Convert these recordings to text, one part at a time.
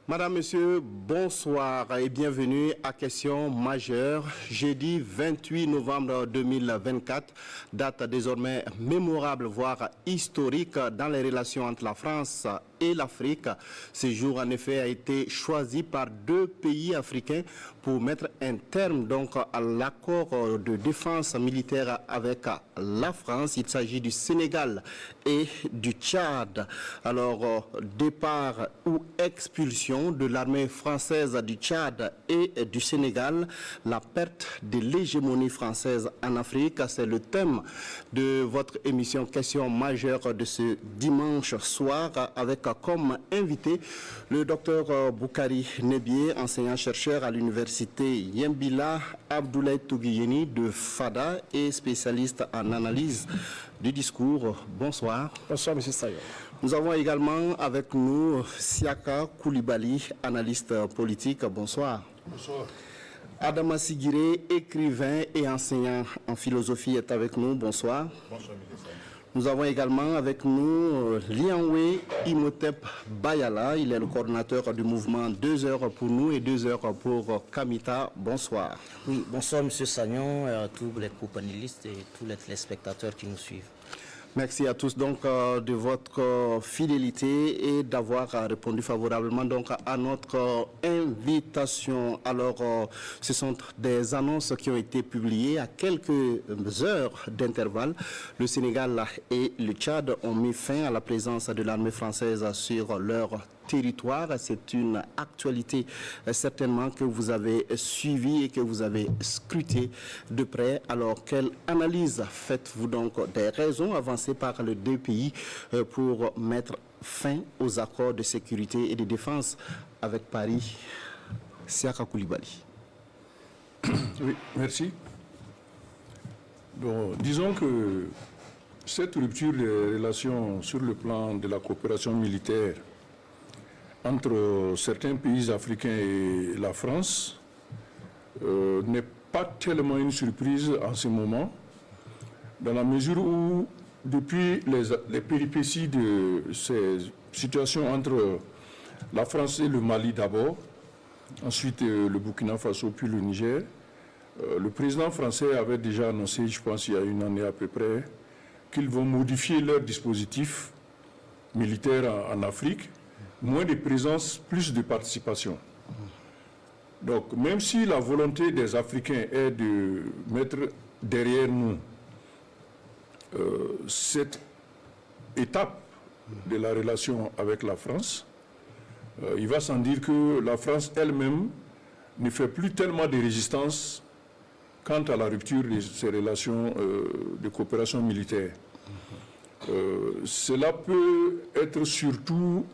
Madame, Monsieur, bonsoir et bienvenue à Question majeure. Jeudi 28 novembre 2024, date désormais mémorable, voire historique dans les relations entre la France et l'Afrique. Ce jour, en effet, a été choisi par deux pays africains pour mettre un terme donc à l'accord de défense militaire avec la France. Il s'agit du Sénégal et du Tchad. Alors, départ ou expulsion de l'armée française du Tchad et du Sénégal, la perte de l'hégémonie française en Afrique, c'est le thème de votre émission Question majeure de ce dimanche soir avec comme invité le docteur Boukari Nebié, enseignant-chercheur à l'université Yembila, Abdoulaye Touguyeni de FADA et spécialiste en analyse du discours. Bonsoir. Bonsoir, M. Sayo. Nous avons également avec nous Siaka Koulibaly, analyste politique. Bonsoir. Bonsoir. Adama Sigiré, écrivain et enseignant en philosophie, est avec nous. Bonsoir. Bonsoir, M. Sayo. Nous avons également avec nous Lianwe Imhotep Bayala. Il est le coordinateur du mouvement 2 heures pour nous et 2 heures pour Kamita. Bonsoir. Oui, bonsoir M. Sagnon, à tous les co-panélistes et tous les téléspectateurs qui nous suivent. Merci à tous donc de votre fidélité et d'avoir répondu favorablement donc à notre invitation. Alors, ce sont des annonces qui ont été publiées à quelques heures d'intervalle. Le Sénégal et le Tchad ont mis fin à la présence de l'armée française sur leur territoire. C'est une actualité certainement que vous avez suivie et que vous avez scrutée de près. Alors, quelle analyse faites-vous donc des raisons avancées par les deux pays pour mettre fin aux accords de sécurité et de défense avec Paris? Siaka Koulibaly. Oui, merci. Bon, disons que cette rupture des relations sur le plan de la coopération militaire entre certains pays africains et la France n'est pas tellement une surprise en ce moment, dans la mesure où, depuis les péripéties de ces situations entre la France et le Mali d'abord, ensuite le Burkina Faso puis le Niger, le président français avait déjà annoncé, je pense il y a une année à peu près, qu'ils vont modifier leur dispositif militaire en Afrique, moins de présence, plus de participation. Donc, même si la volonté des Africains est de mettre derrière nous cette étape de la relation avec la France, il va sans dire que la France elle-même ne fait plus tellement de résistance quant à la rupture de ces relations de coopération militaire. Cela peut être surtout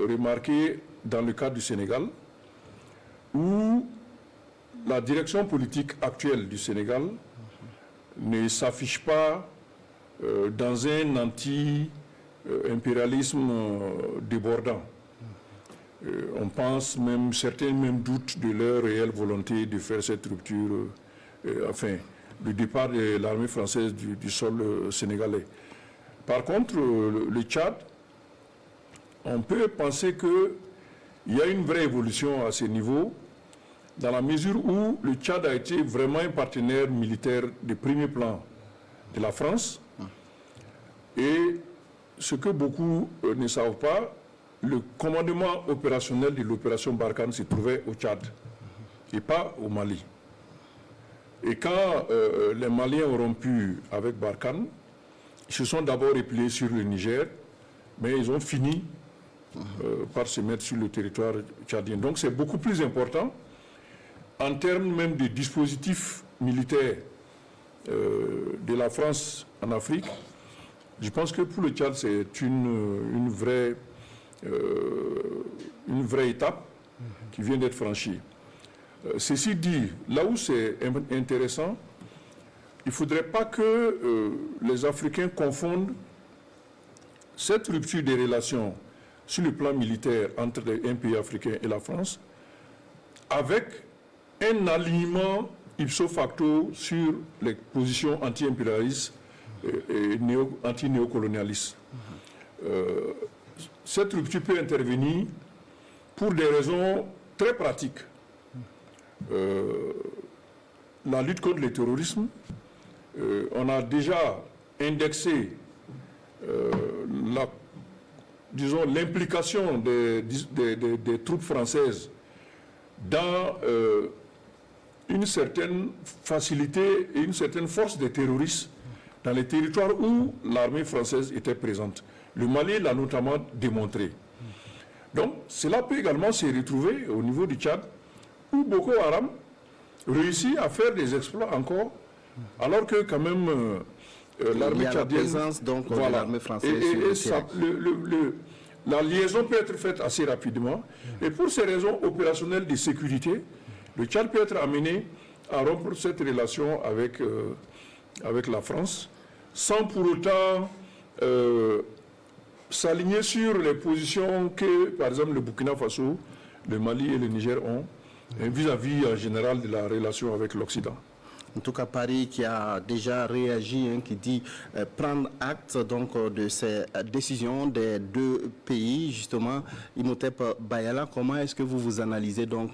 remarqué dans le cas du Sénégal, où la direction politique actuelle du Sénégal ne s'affiche pas dans un anti-impérialisme débordant. On pense même, certains même doutent de leur réelle volonté de faire cette rupture, enfin, le départ de l'armée française du sol sénégalais. Par contre, le Tchad, on peut penser qu'il y a une vraie évolution à ce niveau, dans la mesure où le Tchad a été vraiment un partenaire militaire de premier plan de la France. Et ce que beaucoup ne savent pas, le commandement opérationnel de l'opération Barkhane se trouvait au Tchad et pas au Mali. Et quand les Maliens ont rompu avec Barkhane, ils se sont d'abord repliés sur le Niger, mais ils ont fini par se mettre sur le territoire tchadien. Donc c'est beaucoup plus important en termes même de dispositifs militaires de la France en Afrique. Je pense que pour le Tchad, c'est une vraie étape qui vient d'être franchie. Ceci dit, là où c'est intéressant, il ne faudrait pas que les Africains confondent cette rupture des relations sur le plan militaire entre un pays africain et la France avec un alignement ipso facto sur les positions anti-impérialistes et anti-néocolonialistes. Cette rupture peut intervenir pour des raisons très pratiques. La lutte contre le terrorisme, on a déjà indexé l'implication des troupes françaises dans une certaine facilité et une certaine force des terroristes dans les territoires où l'armée française était présente. Le Mali l'a notamment démontré. Donc, cela peut également se retrouver au niveau du Tchad, où Boko Haram réussit à faire des exploits encore, alors que quand même l'armée tchadienne... la présence donc de l'armée française. La liaison peut être faite assez rapidement. Et pour ces raisons opérationnelles de sécurité, le Tchad peut être amené à rompre cette relation avec la France, sans pour autant s'aligner sur les positions que, par exemple, le Burkina Faso, le Mali et le Niger ont vis-à-vis en général de la relation avec l'Occident. En tout cas, Paris qui a déjà réagi, qui dit prendre acte donc, de ces décisions des deux pays, justement, Imhotep Bayala, comment est-ce que vous analysez donc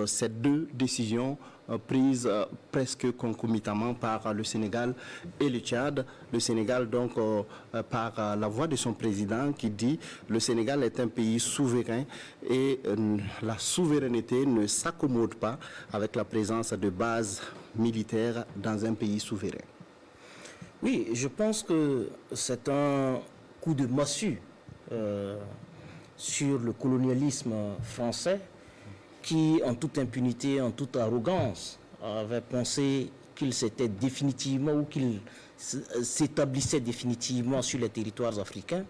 ces deux décisions prises presque concomitamment par le Sénégal et le Tchad? Le Sénégal donc par la voix de son président qui dit le Sénégal est un pays souverain et la souveraineté ne s'accommode pas avec la présence de bases militaires dans un pays souverain. Oui, je pense que c'est un coup de massue sur le colonialisme français qui, en toute impunité, en toute arrogance, avait pensé qu'il s'était définitivement ou qu'il s'établissait définitivement sur les territoires africains.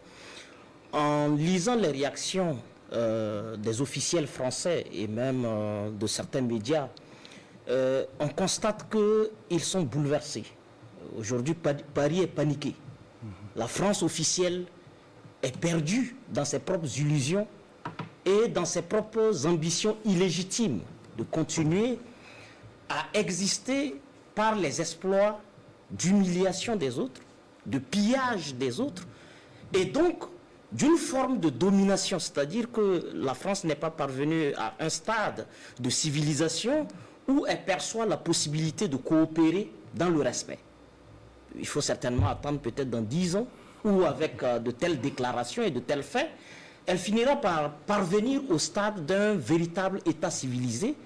En lisant les réactions des officiels français et même de certains médias, on constate qu'ils sont bouleversés. Aujourd'hui, Paris est paniqué. La France officielle est perdue dans ses propres illusions et dans ses propres ambitions illégitimes de continuer à exister par les exploits d'humiliation des autres, de pillage des autres, et donc d'une forme de domination, c'est-à-dire que la France n'est pas parvenue à un stade de civilisation où elle perçoit la possibilité de coopérer dans le respect. Il faut certainement attendre peut-être dans 10 ans, où avec de telles déclarations et de tels faits, elle finira par parvenir au stade d'un véritable État civilisé,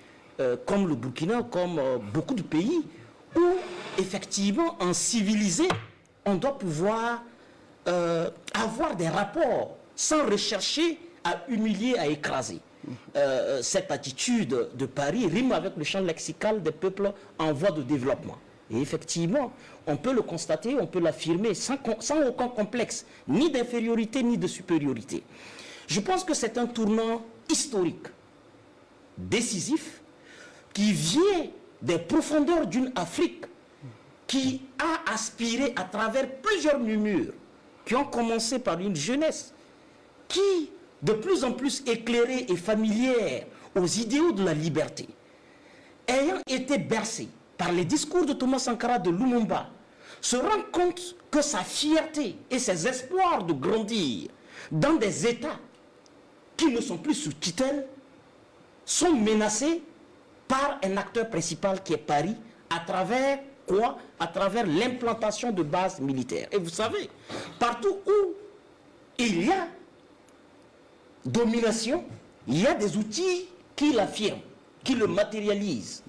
comme le Burkina, comme beaucoup de pays, où effectivement, en civilisé, on doit pouvoir avoir des rapports sans rechercher à humilier, à écraser. Cette attitude de Paris rime avec le champ lexical des peuples en voie de développement. Et effectivement, on peut le constater, on peut l'affirmer sans aucun complexe, ni d'infériorité ni de supériorité. Je pense que c'est un tournant historique, décisif, qui vient des profondeurs d'une Afrique qui a aspiré à travers plusieurs murmures, qui ont commencé par une jeunesse qui, de plus en plus éclairée et familière aux idéaux de la liberté, ayant été bercée par les discours de Thomas Sankara de Lumumba, se rend compte que sa fierté et ses espoirs de grandir dans des États qui ne sont plus sous tutelle sont menacés par un acteur principal qui est Paris, à travers quoi? À travers l'implantation de bases militaires. Et vous savez, partout où il y a domination, il y a des outils qui l'affirment, qui le matérialisent.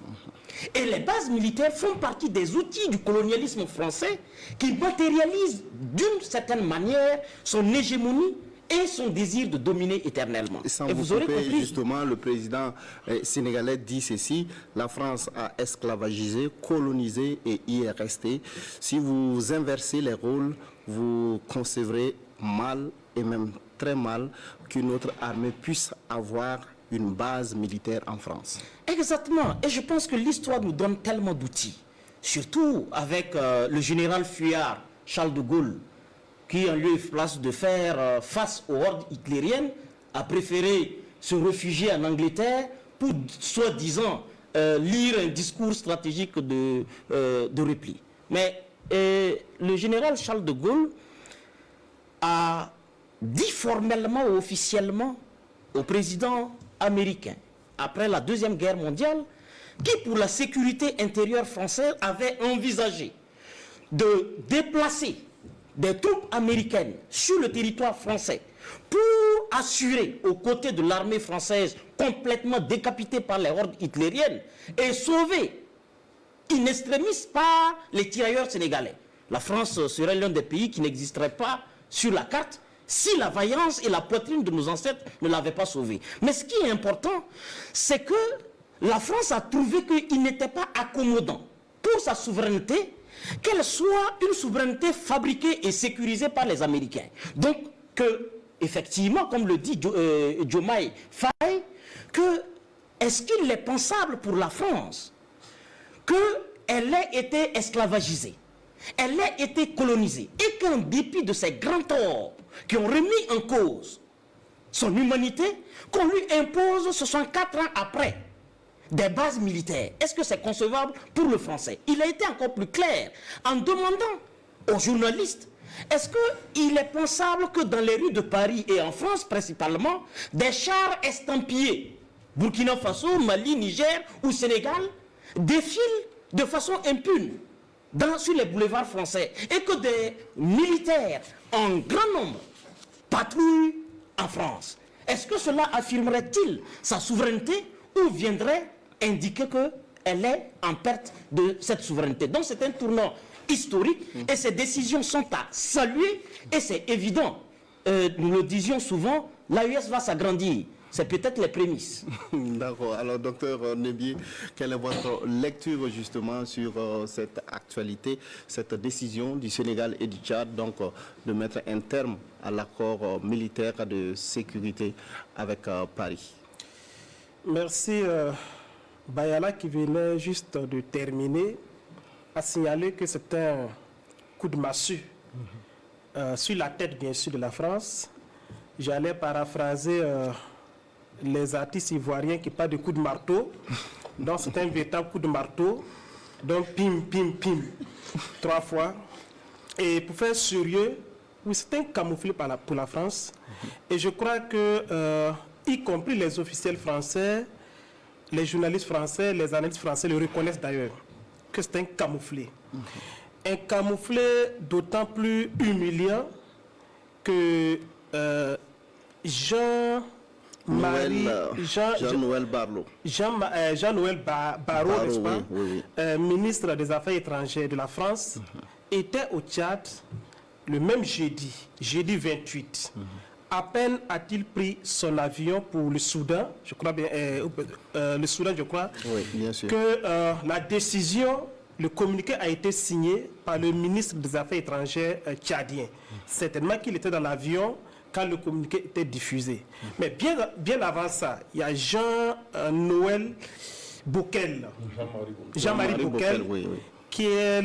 Et les bases militaires font partie des outils du colonialisme français qui matérialisent d'une certaine manière son hégémonie et son désir de dominer éternellement. Et vous aurez compris, justement, le président sénégalais dit ceci: la France a esclavagisé, colonisé et y est restée. Si vous inversez les rôles, vous concevrez mal et même très mal qu'une autre armée puisse avoir une base militaire en France. Exactement. Et je pense que l'histoire nous donne tellement d'outils, surtout avec le général fuyard Charles de Gaulle, qui, en lieu et place de faire face aux hordes hitlériennes, a préféré se réfugier en Angleterre pour, soi-disant, lire un discours stratégique de repli. Mais le général Charles de Gaulle a dit formellement ou officiellement au président américain, après la Deuxième Guerre mondiale, qui pour la sécurité intérieure française avait envisagé de déplacer des troupes américaines sur le territoire français pour assurer aux côtés de l'armée française complètement décapitée par les hordes hitlériennes et sauver in extremis par les tirailleurs sénégalais. La France serait l'un des pays qui n'existerait pas sur la carte si la vaillance et la poitrine de nos ancêtres ne l'avaient pas sauvé. Mais ce qui est important, c'est que la France a trouvé qu'il n'était pas accommodant pour sa souveraineté qu'elle soit une souveraineté fabriquée et sécurisée par les Américains. Donc, que, effectivement, comme le dit Diomaye Faye, que est-ce qu'il est pensable pour la France qu'elle ait été esclavagisée, elle ait été colonisée, et qu'en dépit de ces grands torts qui ont remis en cause son humanité, qu'on lui impose 64 ans après des bases militaires? Est-ce que c'est concevable pour le Français? Il a été encore plus clair en demandant aux journalistes, est-ce qu'il est pensable que dans les rues de Paris et en France principalement, des chars estampillés, Burkina Faso, Mali, Niger ou Sénégal, défilent de façon impune sur les boulevards français et que des militaires en grand nombre patrouillent en France? Est-ce que cela affirmerait-il sa souveraineté ou viendrait indiquer qu'elle est en perte de cette souveraineté? Donc c'est un tournant historique et ces décisions sont à saluer et c'est évident. Nous le disions souvent, l'AES va s'agrandir. C'est peut-être les prémices. D'accord. Alors, docteur Nebié, quelle est votre lecture justement sur cette actualité, cette décision du Sénégal et du Tchad, donc de mettre un terme à l'accord militaire de sécurité avec Paris? Merci Bayala qui venait juste de terminer à signaler que c'est un coup de massue sur la tête bien sûr de la France. J'allais paraphraser les artistes ivoiriens qui parlent de coup de marteau. Donc c'est un véritable coup de marteau. Donc pim, pim, pim, 3 fois. Et pour faire sérieux, oui, c'est un camouflet pour la France. Et je crois que, y compris les officiels français, les journalistes français, les analystes français le reconnaissent d'ailleurs, que c'est un camouflet. Un camouflet d'autant plus humiliant que Jean-Noël Barrot. Jean-Noël Barrot, n'est-ce pas, oui. Ministre des Affaires étrangères de la France, était au Tchad le même jeudi 28. À peine a-t-il pris son avion pour le Soudan, je crois bien, le Soudan, je crois, oui, bien sûr, que la décision, le communiqué a été signé par le ministre des Affaires étrangères tchadien. Certainement qu'il était dans l'avion quand le communiqué était diffusé. Mais bien avant ça, il y a Jean-Noël Bockel, Jean-Marie Bockel, oui. Qui est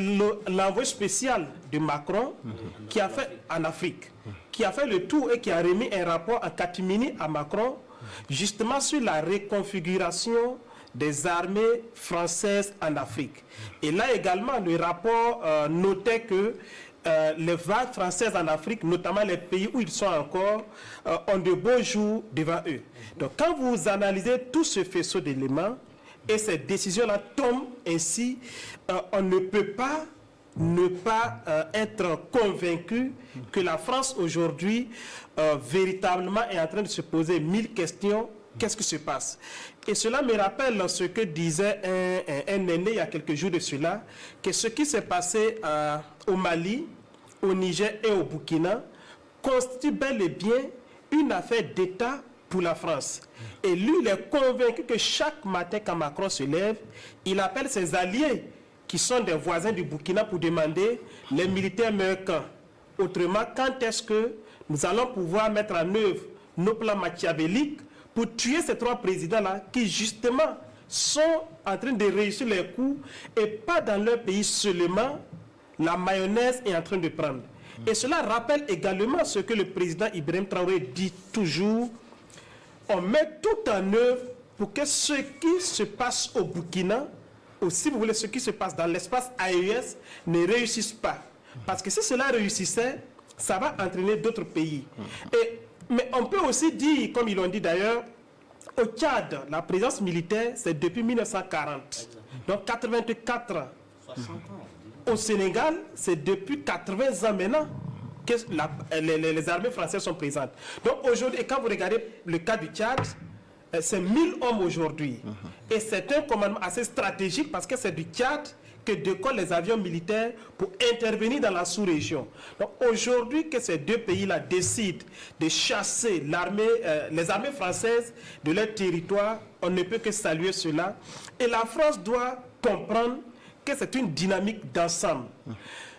l'envoyé spécial de Macron, qui a fait en Afrique, qui a fait le tour et qui a remis un rapport en catimini à Macron, justement sur la reconfiguration des armées françaises en Afrique. Et là également, le rapport notait que les vagues françaises en Afrique, notamment les pays où ils sont encore, ont de beaux jours devant eux. Donc quand vous analysez tout ce faisceau d'éléments, et ces décisions-là tombent ainsi, on ne peut pas ne pas être convaincu que la France aujourd'hui véritablement est en train de se poser 1000 questions. Qu'est-ce qui se passe? Et cela me rappelle ce que disait un aîné il y a quelques jours de cela, que ce qui s'est passé au Mali, au Niger et au Burkina constitue bel et bien une affaire d'État pour la France. Et lui, il est convaincu que chaque matin quand Macron se lève, il appelle ses alliés qui sont des voisins du Burkina pour demander les militaires meurent quand. Autrement, quand est-ce que nous allons pouvoir mettre en œuvre nos plans machiavéliques pour tuer ces 3 présidents-là qui justement sont en train de réussir les coups et pas dans leur pays seulement, la mayonnaise est en train de prendre. Et cela rappelle également ce que le président Ibrahim Traoré dit toujours, on met tout en œuvre pour que ce qui se passe au Burkina, ou si vous voulez ce qui se passe dans l'espace AES, ne réussisse pas. Parce que si cela réussissait, ça va entraîner d'autres pays. Mais on peut aussi dire, comme ils l'ont dit d'ailleurs, Au Tchad, la présence militaire, c'est depuis 1940. Donc 84. 60 ans. Au Sénégal, c'est depuis 80 ans maintenant que les armées françaises sont présentes. Donc aujourd'hui, quand vous regardez le cas du Tchad, c'est 1000 hommes aujourd'hui. Et c'est un commandement assez stratégique parce que c'est du Tchad que décollent les avions militaires pour intervenir dans la sous-région. Donc aujourd'hui que ces deux pays-là décident de chasser les armées françaises de leur territoire, on ne peut que saluer cela. Et la France doit comprendre que c'est une dynamique d'ensemble.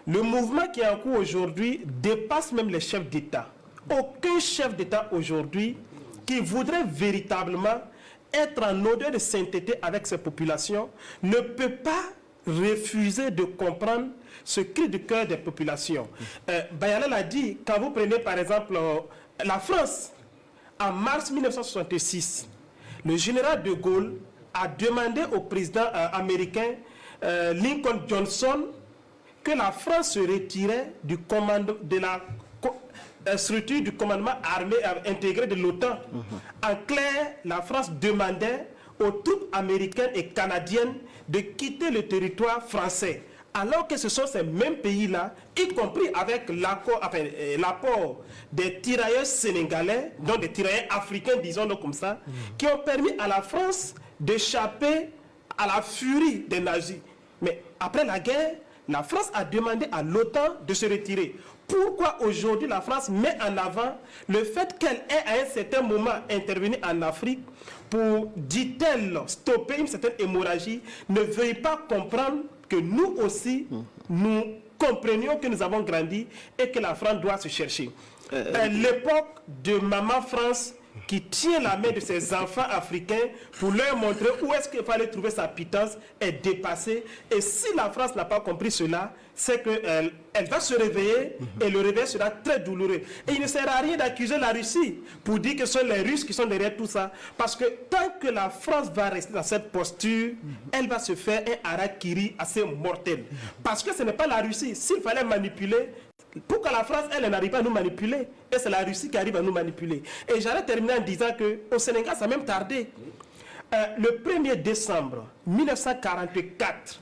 Le mouvement qui est en cours aujourd'hui dépasse même les chefs d'État. Aucun chef d'État aujourd'hui qui voudrait véritablement être en odeur de sainteté avec ses populations ne peut pas refuser de comprendre ce cri du cœur des populations. Bayala l'a dit, quand vous prenez par exemple la France, en mars 1966, le général de Gaulle a demandé au président américain Lincoln Johnson que la France se retirait du commando, de la structure du commandement armé intégré de l'OTAN. En clair, la France demandait aux troupes américaines et canadiennes de quitter le territoire français. Alors que ce sont ces mêmes pays-là, y compris avec l'apport des tirailleurs sénégalais, donc des tirailleurs africains, disons-le comme ça, qui ont permis à la France d'échapper à la furie des nazis. Mais après la guerre, la France a demandé à l'OTAN de se retirer. Pourquoi aujourd'hui la France met en avant le fait qu'elle ait à un certain moment intervenu en Afrique pour, dit-elle, stopper une certaine hémorragie, ne veuille pas comprendre que nous aussi, nous comprenions que nous avons grandi et que la France doit se chercher. L'époque de Maman France qui tient la main de ses enfants africains pour leur montrer où est-ce qu'il fallait trouver sa pitance est dépassée. Et si la France n'a pas compris cela, c'est qu'elle va se réveiller et le réveil sera très douloureux. Et il ne sert à rien d'accuser la Russie pour dire que ce sont les Russes qui sont derrière tout ça. Parce que tant que la France va rester dans cette posture, elle va se faire un harakiri assez mortel. Parce que ce n'est pas la Russie. S'il fallait manipuler, pour que la France, elle n'arrive pas à nous manipuler. Et c'est la Russie qui arrive à nous manipuler. Et j'allais terminer en disant qu'au Sénégal, ça a même tardé. Le 1er décembre 1944,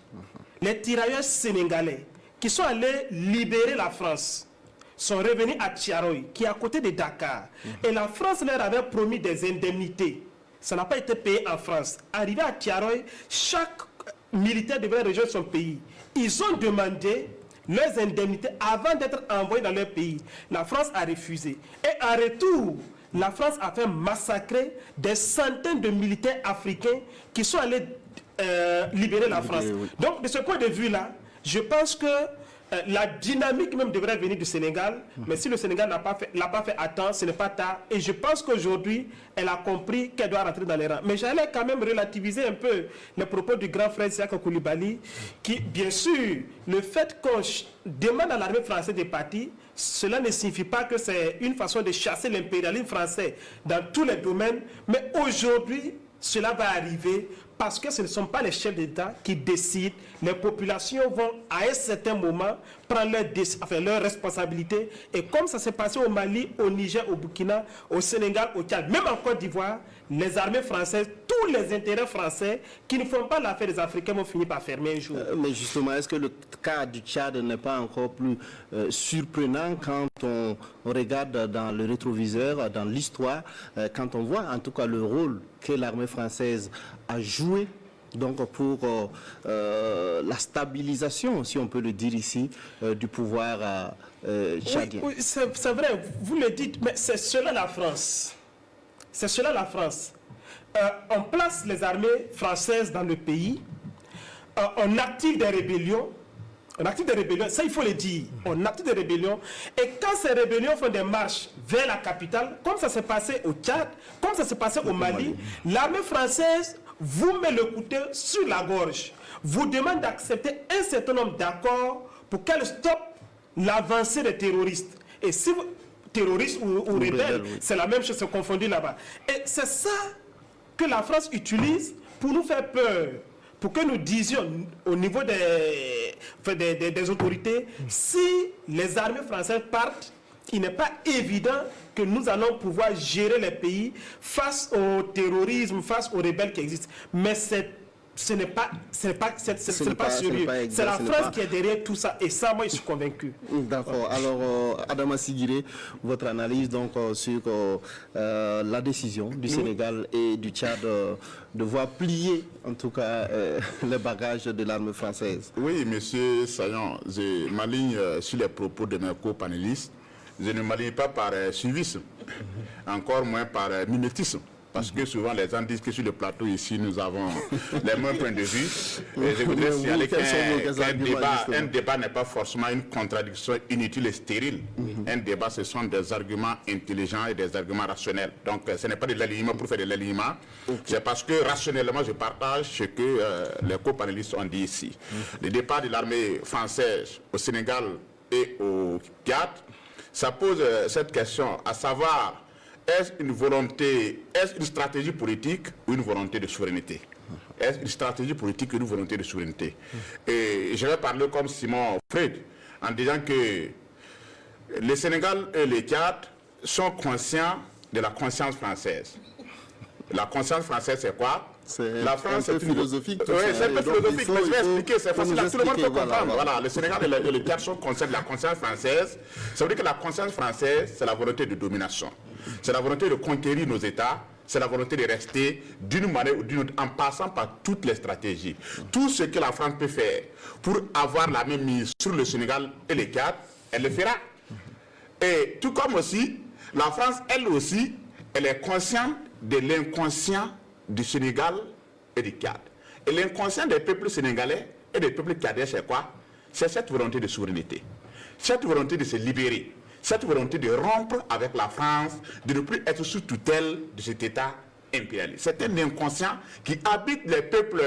les tirailleurs sénégalais qui sont allés libérer la France sont revenus à Tiaroy, qui est à côté de Dakar. Et la France leur avait promis des indemnités. Ça n'a pas été payé en France. Arrivé à Tiaroy, chaque militaire devait rejoindre son pays. Ils ont demandé leurs indemnités avant d'être envoyés dans leur pays. La France a refusé. Et en retour, la France a fait massacrer des centaines de militaires africains qui sont allés libérer la France. Donc, de ce point de vue-là, je pense que la dynamique même devrait venir du Sénégal, mais si le Sénégal l'a pas fait à temps, ce n'est pas tard. Et je pense qu'aujourd'hui, elle a compris qu'elle doit rentrer dans les rangs. Mais j'allais quand même relativiser un peu les propos du grand frère Sékou Koulibaly, qui, bien sûr, le fait qu'on demande à l'armée française de partir, cela ne signifie pas que c'est une façon de chasser l'impérialisme français dans tous les domaines. Mais aujourd'hui, cela va arriver parce que ce ne sont pas les chefs d'État qui décident. Les populations vont, à un certain moment, prendre leurs responsabilités. Et comme ça s'est passé au Mali, au Niger, au Burkina, au Sénégal, au Tchad, même en Côte d'Ivoire, les armées françaises, tous les intérêts français qui ne font pas l'affaire des Africains vont finir par fermer un jour. Mais justement, est-ce que le cas du Tchad n'est pas encore plus surprenant quand on regarde dans le rétroviseur, dans l'histoire, quand on voit en tout cas le rôle que l'armée française a joué donc pour la stabilisation, si on peut le dire ici, du pouvoir tchadien. Oui, c'est vrai, vous le dites, mais c'est cela la France. C'est cela la France. On place les armées françaises dans le pays, on active des rébellions. On active des rébellions, ça il faut le dire. On active des rébellions. Et quand ces rébellions font des marches vers la capitale, comme ça s'est passé au Tchad, comme ça s'est passé au Mali, l'armée française vous met le couteau sur la gorge. Vous demande d'accepter un certain nombre d'accords pour qu'elle stoppe l'avancée des terroristes. Et si vous, terroristes ou rebelles, oui, c'est la même chose, c'est confondu là-bas. Et c'est ça que la France utilise pour nous faire peur. Pour que nous disions au niveau des autorités, si les armées françaises partent, il n'est pas évident que nous allons pouvoir gérer les pays face au terrorisme, face aux rebelles qui existent. Mais ce n'est pas sérieux. C'est la France qui est derrière tout ça. Et ça, moi, je suis convaincu. D'accord. Alors, Adama Sigiré, votre analyse donc, sur la décision du Sénégal et du Tchad de voir plier, en tout cas, les bagages de l'armée française. Oui, monsieur Sayan, je m'aligne sur les propos de mes co-panélistes. Je ne m'aligne pas par suivisme, encore moins par mimétisme. Parce que souvent les gens disent que sur le plateau ici nous avons les mêmes points de vue. Et je voudrais signaler qu'un débat n'est pas forcément une contradiction inutile et stérile. Un débat, ce sont des arguments intelligents et des arguments rationnels. Donc ce n'est pas de l'alignement pour faire de l'alignement. C'est parce que rationnellement je partage ce que les co-panélistes ont dit ici. Le départ de l'armée française au Sénégal et au Tchad, ça pose cette question, à savoir, est-ce une volonté, est-ce une stratégie politique ou une volonté de souveraineté? Est-ce une stratégie politique ou une volonté de souveraineté? Et je vais parler comme Simon Freud, en disant que le Sénégal et le Tchad sont conscients de la conscience française. La conscience française, c'est quoi? La France, c'est philosophique. Oui, c'est un peu philosophique, mais je vais expliquer, c'est facile, tout le monde peut comprendre. Voilà, le Sénégal et le Tchad sont conscients de la conscience française. Ça veut dire que la conscience française, c'est la volonté de domination. C'est la volonté de conquérir nos États, c'est la volonté de rester d'une manière ou d'une autre, en passant par toutes les stratégies. Tout ce que la France peut faire pour avoir la même mise sur le Sénégal et le Tchad, elle le fera. Et tout comme aussi, la France, elle aussi, elle est consciente de l'inconscient du Sénégal et du Tchad. Et l'inconscient des peuples sénégalais et des peuples tchadiens, c'est quoi? C'est cette volonté de souveraineté, cette volonté de se libérer, cette volonté de rompre avec la France, de ne plus être sous tutelle de cet État impérialiste. C'est un inconscient qui habite les peuples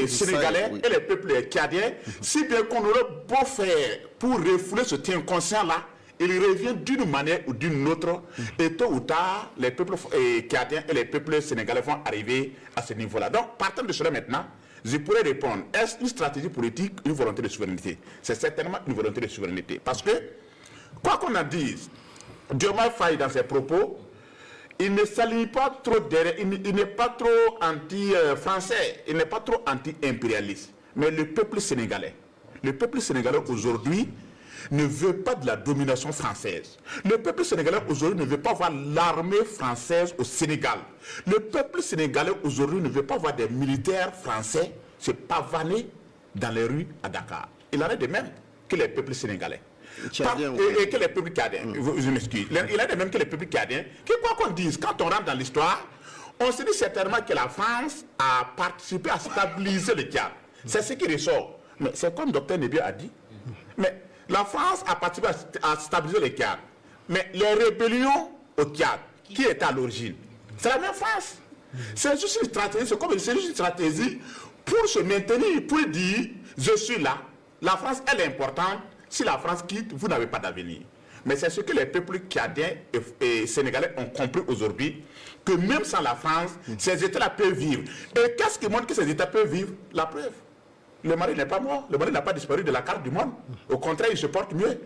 sénégalais et les peuples tchadiens, si bien qu'on aurait beau faire pour refouler cet inconscient-là, il revient d'une manière ou d'une autre, et tôt ou tard, les peuples tchadiens et les peuples sénégalais vont arriver à ce niveau-là. Donc, partant de cela maintenant, je pourrais répondre, est-ce une stratégie politique, une volonté de souveraineté? C'est certainement une volonté de souveraineté. Parce que, quoi qu'on en dise, Diomaye Faye dans ses propos, il ne s'aligne pas trop derrière, il n'est pas trop anti-français, il n'est pas trop anti-impérialiste. Mais le peuple sénégalais aujourd'hui ne veut pas de la domination française. Le peuple sénégalais aujourd'hui ne veut pas voir l'armée française au Sénégal. Le peuple sénégalais aujourd'hui ne veut pas voir des militaires français se pavaner dans les rues à Dakar. Il en est de même que les peuples sénégalais. Et que les peuples tchadiens, je m'excuse. Il en est de même que les peuples tchadiens, qui quoi qu'on dise, quand on rentre dans l'histoire, on se dit certainement que la France a participé à stabiliser le Tchad. C'est ce qui ressort. Mais c'est comme Dr Nebia a dit. Mais la France a participé à stabiliser le Tchad. Mais les rébellions au Tchad, qui est à l'origine? C'est la même France. C'est juste une stratégie, c'est juste une stratégie pour se maintenir, pour dire, je suis là. La France, elle est importante. Si la France quitte, vous n'avez pas d'avenir. Mais c'est ce que les peuples tchadiens et sénégalais ont compris aujourd'hui, que même sans la France, ces États-là peuvent vivre. Et qu'est-ce qui montre que ces États peuvent vivre? La preuve. Le Mali n'est pas mort, le Mali n'a pas disparu de la carte du monde. Au contraire, il se porte mieux.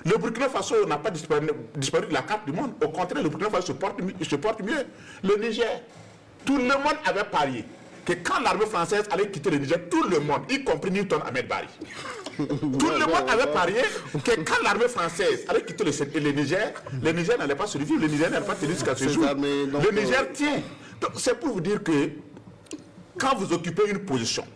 Le Burkina Faso n'a pas disparu de la carte du monde. Au contraire, le Burkina Faso se porte mieux. Le Niger, tout le monde avait parié que quand l'armée française allait quitter le Niger, tout le monde, y compris Newton Ahmed Bari, tout le monde avait parié que quand l'armée française allait quitter le Niger n'allait pas survivre, le Niger n'allait pas tenir jusqu'à ce jour. Le Niger tient. C'est pour vous dire que quand vous occupez une position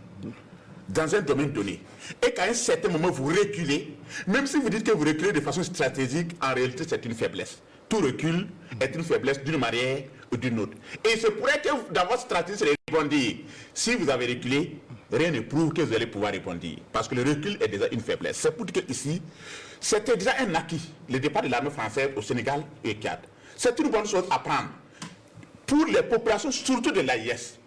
dans un domaine donné, et qu'à un certain moment vous reculez, même si vous dites que vous reculez de façon stratégique, en réalité c'est une faiblesse. Tout recul est une faiblesse d'une manière ou d'une autre. Et il se pourrait que dans votre stratégie, c'est rebondir. Si vous avez reculé, rien ne prouve que vous allez pouvoir rebondir. Parce que le recul est déjà une faiblesse. C'est pour dire qu'ici, c'était déjà un acquis, le départ de l'armée française au Sénégal et au Tchad. C'est une bonne chose à prendre pour les populations, surtout de l'AIS.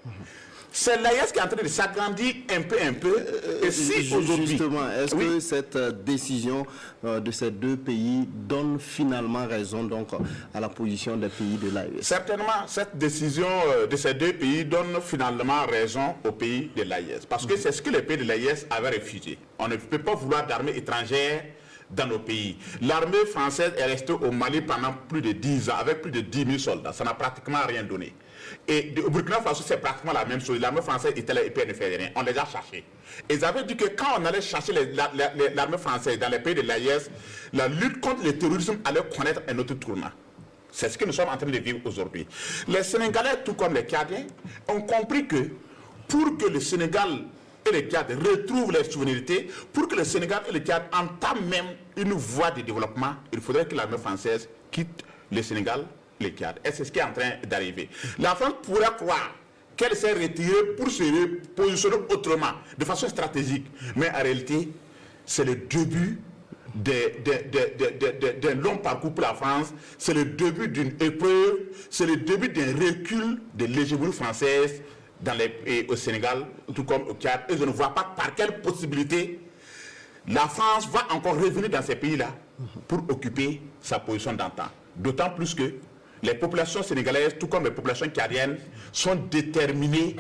C'est l'AIS qui est en train de s'agrandir un peu. Et si aujourd'hui... Justement, est-ce que cette décision de ces deux pays donne finalement raison donc, à la position des pays de l'AIS? Certainement, cette décision de ces deux pays donne finalement raison aux pays de l'AIS. Parce que c'est ce que les pays de l'AIS avaient refusé. On ne peut pas vouloir d'armée étrangère dans nos pays. L'armée française est restée au Mali pendant plus de 10 ans, avec plus de 10 000 soldats. Ça n'a pratiquement rien donné. Et au Burkina Faso, c'est pratiquement la même chose. L'armée française était là et puis elle ne fait rien. On les a cherchés. Et ils avaient dit que quand on allait chercher l'armée française dans les pays de l'AIS, la lutte contre le terrorisme allait connaître un autre tournant. C'est ce que nous sommes en train de vivre aujourd'hui. Les Sénégalais, tout comme les Tchadiens, ont compris que pour que le Sénégal et le Tchad retrouvent leur souveraineté, pour que le Sénégal et le Tchad entament même une voie de développement, il faudrait que l'armée française quitte le Sénégal et le Tchad. Et c'est ce qui est en train d'arriver. La France pourrait croire qu'elle s'est retirée pour se positionner autrement, de façon stratégique. Mais en réalité, c'est le début d'un long parcours pour la France, c'est le début d'une épreuve, c'est le début d'un recul de l'hégémonie française au Sénégal, tout comme au Tchad. Et je ne vois pas par quelle possibilité la France va encore revenir dans ces pays-là pour occuper sa position d'antan. D'autant plus que les populations sénégalaises, tout comme les populations tchadiennes, sont déterminées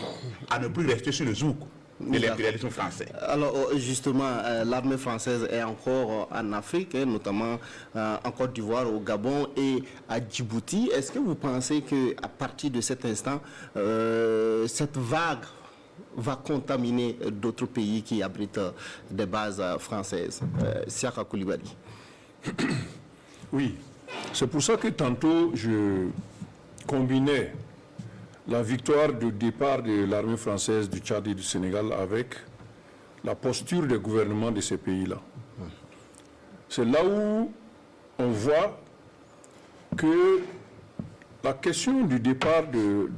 à ne plus rester sur le zouk de l'impérialisme français. Alors justement, l'armée française est encore en Afrique, notamment en Côte d'Ivoire, au Gabon et à Djibouti. Est-ce que vous pensez qu'à partir de cet instant, cette vague va contaminer d'autres pays qui abritent des bases françaises? Siaka Koulibaly. Oui, c'est pour ça que tantôt je combinais la victoire du départ de l'armée française du Tchad et du Sénégal avec la posture des gouvernements de ces pays-là. C'est là où on voit que la question du départ de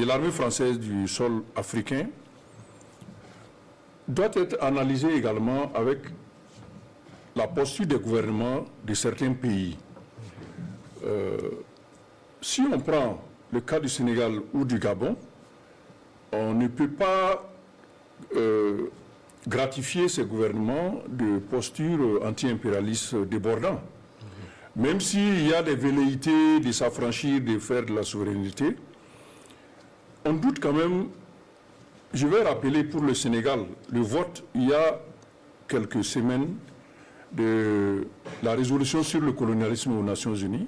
l'armée française du sol africain doit être analysée également avec la posture des gouvernements de certains pays. Si on prend le cas du Sénégal ou du Gabon, on ne peut pas gratifier ces gouvernements de postures anti-impérialistes débordantes. Même s'il y a des velléités de s'affranchir, de faire de la souveraineté, on doute quand même. Je vais rappeler pour le Sénégal, le vote, il y a quelques semaines, de la résolution sur le colonialisme aux Nations Unies,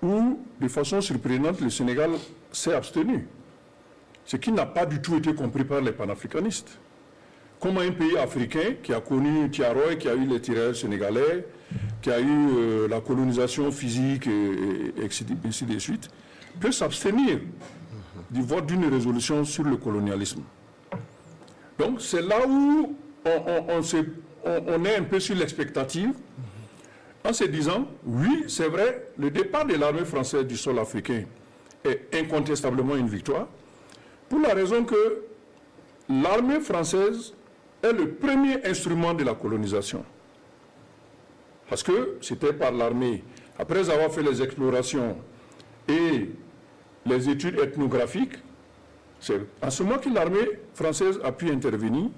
où, de façon surprenante, le Sénégal s'est abstenu. Ce qui n'a pas du tout été compris par les panafricanistes. Comment un pays africain qui a connu Tiaroy, qui a eu les tirailleurs sénégalais, qui a eu la colonisation physique, et ainsi de suite, peut s'abstenir du vote d'une résolution sur le colonialisme. Donc c'est là où on est un peu sur l'expectative, en se disant, oui, c'est vrai, le départ de l'armée française du sol africain est incontestablement une victoire, pour la raison que l'armée française est le premier instrument de la colonisation. Parce que c'était par l'armée, après avoir fait les explorations et les études ethnographiques, c'est en ce moment que l'armée française a pu intervenir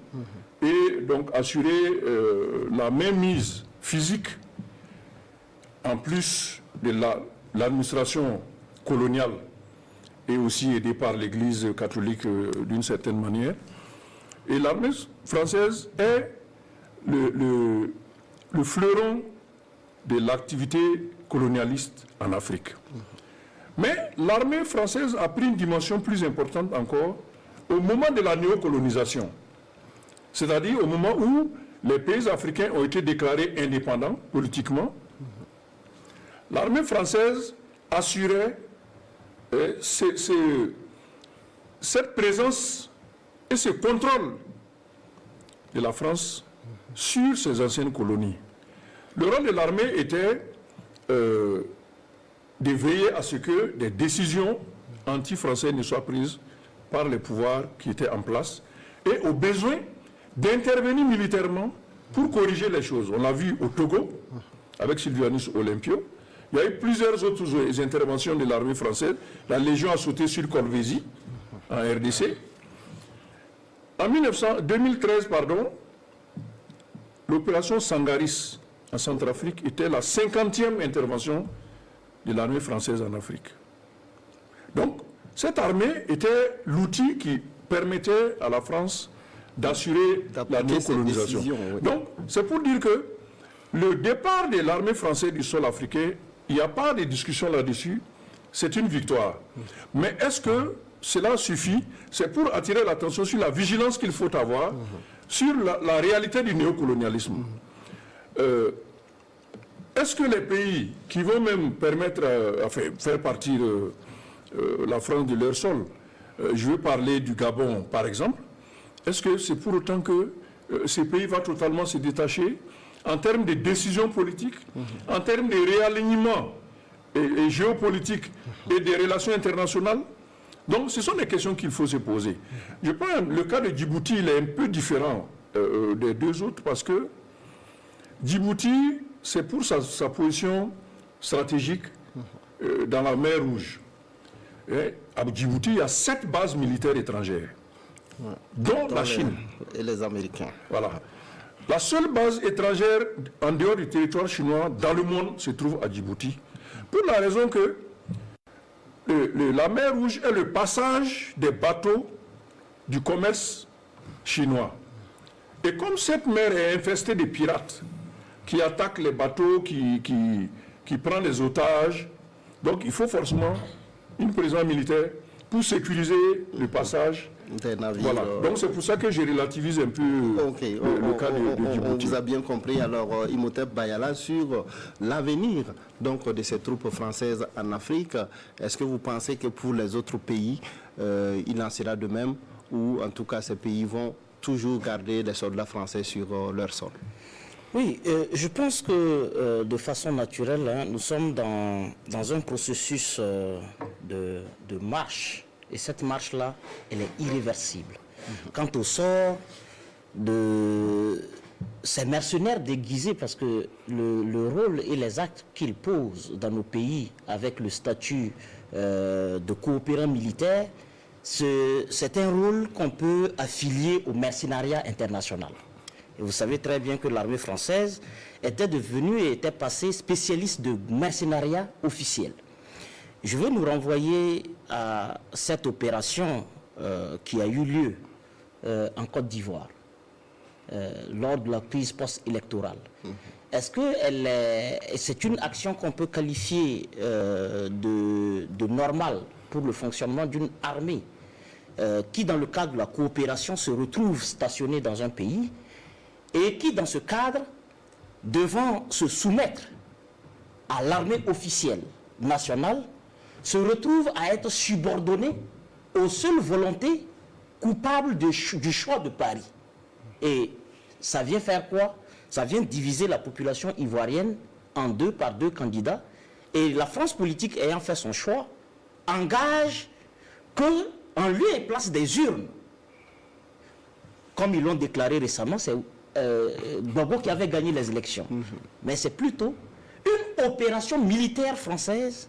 et donc assurer la mainmise physique en plus de l'administration coloniale et aussi aidée par l'Église catholique d'une certaine manière. Et l'armée française est le fleuron de l'activité colonialiste en Afrique. Mais l'armée française a pris une dimension plus importante encore au moment de la néocolonisation. C'est-à-dire au moment où les pays africains ont été déclarés indépendants politiquement. L'armée française assurait cette présence et ce contrôle de la France sur ses anciennes colonies. Le rôle de l'armée était de veiller à ce que des décisions anti-françaises ne soient prises par les pouvoirs qui étaient en place et au besoin d'intervenir militairement pour corriger les choses. On l'a vu au Togo, avec Sylvianus Olympio. Il y a eu plusieurs autres interventions de l'armée française. La Légion a sauté sur Kolwezi, en RDC. En 2013, l'opération Sangaris en Centrafrique était la 50e intervention de l'armée française en Afrique. Donc, cette armée était l'outil qui permettait à la France d'assurer la néocolonisation. Oui. Donc, c'est pour dire que Le départ de l'armée française du sol africain, il n'y a pas de discussion là-dessus, c'est une victoire. Mais est-ce que cela suffit? C'est pour attirer l'attention sur la vigilance qu'il faut avoir sur la réalité du néocolonialisme. Est-ce que les pays qui vont même permettre, faire partir la France de leur sol, je veux parler du Gabon par exemple, est-ce que c'est pour autant que ces pays vont totalement se détacher en termes de décisions politiques, en termes de réalignement et géopolitique et des relations internationales? Donc ce sont des questions qu'il faut se poser. Je pense que le cas de Djibouti, il est un peu différent des deux autres parce que Djibouti, c'est pour sa position stratégique dans la mer Rouge. Et à Djibouti, il y a 7 bases militaires étrangères, dont la Chine. Et les Américains. Voilà. La seule base étrangère en dehors du territoire chinois dans le monde se trouve à Djibouti. Pour la raison que la mer Rouge est le passage des bateaux du commerce chinois. Et comme cette mer est infestée de pirates qui attaquent les bateaux, qui prennent les otages, donc il faut forcément une présence militaire pour sécuriser le passage des navires. Voilà. Donc c'est pour ça que je relativise un peu le cas de Djibouti. On vous a bien compris. Alors, Imhotep Bayala, sur l'avenir de ces troupes françaises en Afrique, est-ce que vous pensez que pour les autres pays, il en sera de même, ou en tout cas ces pays vont toujours garder des soldats français sur leur sol? Oui, je pense que de façon naturelle, nous sommes dans un processus de marche. Et cette marche-là, elle est irréversible. Quant au sort de ces mercenaires déguisés, parce que le rôle et les actes qu'ils posent dans nos pays avec le statut de coopérant militaire, c'est un rôle qu'on peut affilier au mercenariat international. Et vous savez très bien que l'armée française était devenue et était passée spécialiste de mercenariat officiel. Je veux nous renvoyer à cette opération qui a eu lieu en Côte d'Ivoire lors de la crise post-électorale. Est-ce que c'est une action qu'on peut qualifier de normale pour le fonctionnement d'une armée qui, dans le cadre de la coopération, se retrouve stationnée dans un pays et qui, dans ce cadre, devant se soumettre à l'armée officielle nationale, se retrouve à être subordonné aux seules volontés coupables du choix de Paris. Et ça vient faire quoi? Ça vient diviser la population ivoirienne en deux par deux candidats. Et la France politique ayant fait son choix, engage qu'en lieu et place des urnes, comme ils l'ont déclaré récemment, c'est Gbagbo qui avait gagné les élections. Mais c'est plutôt une opération militaire française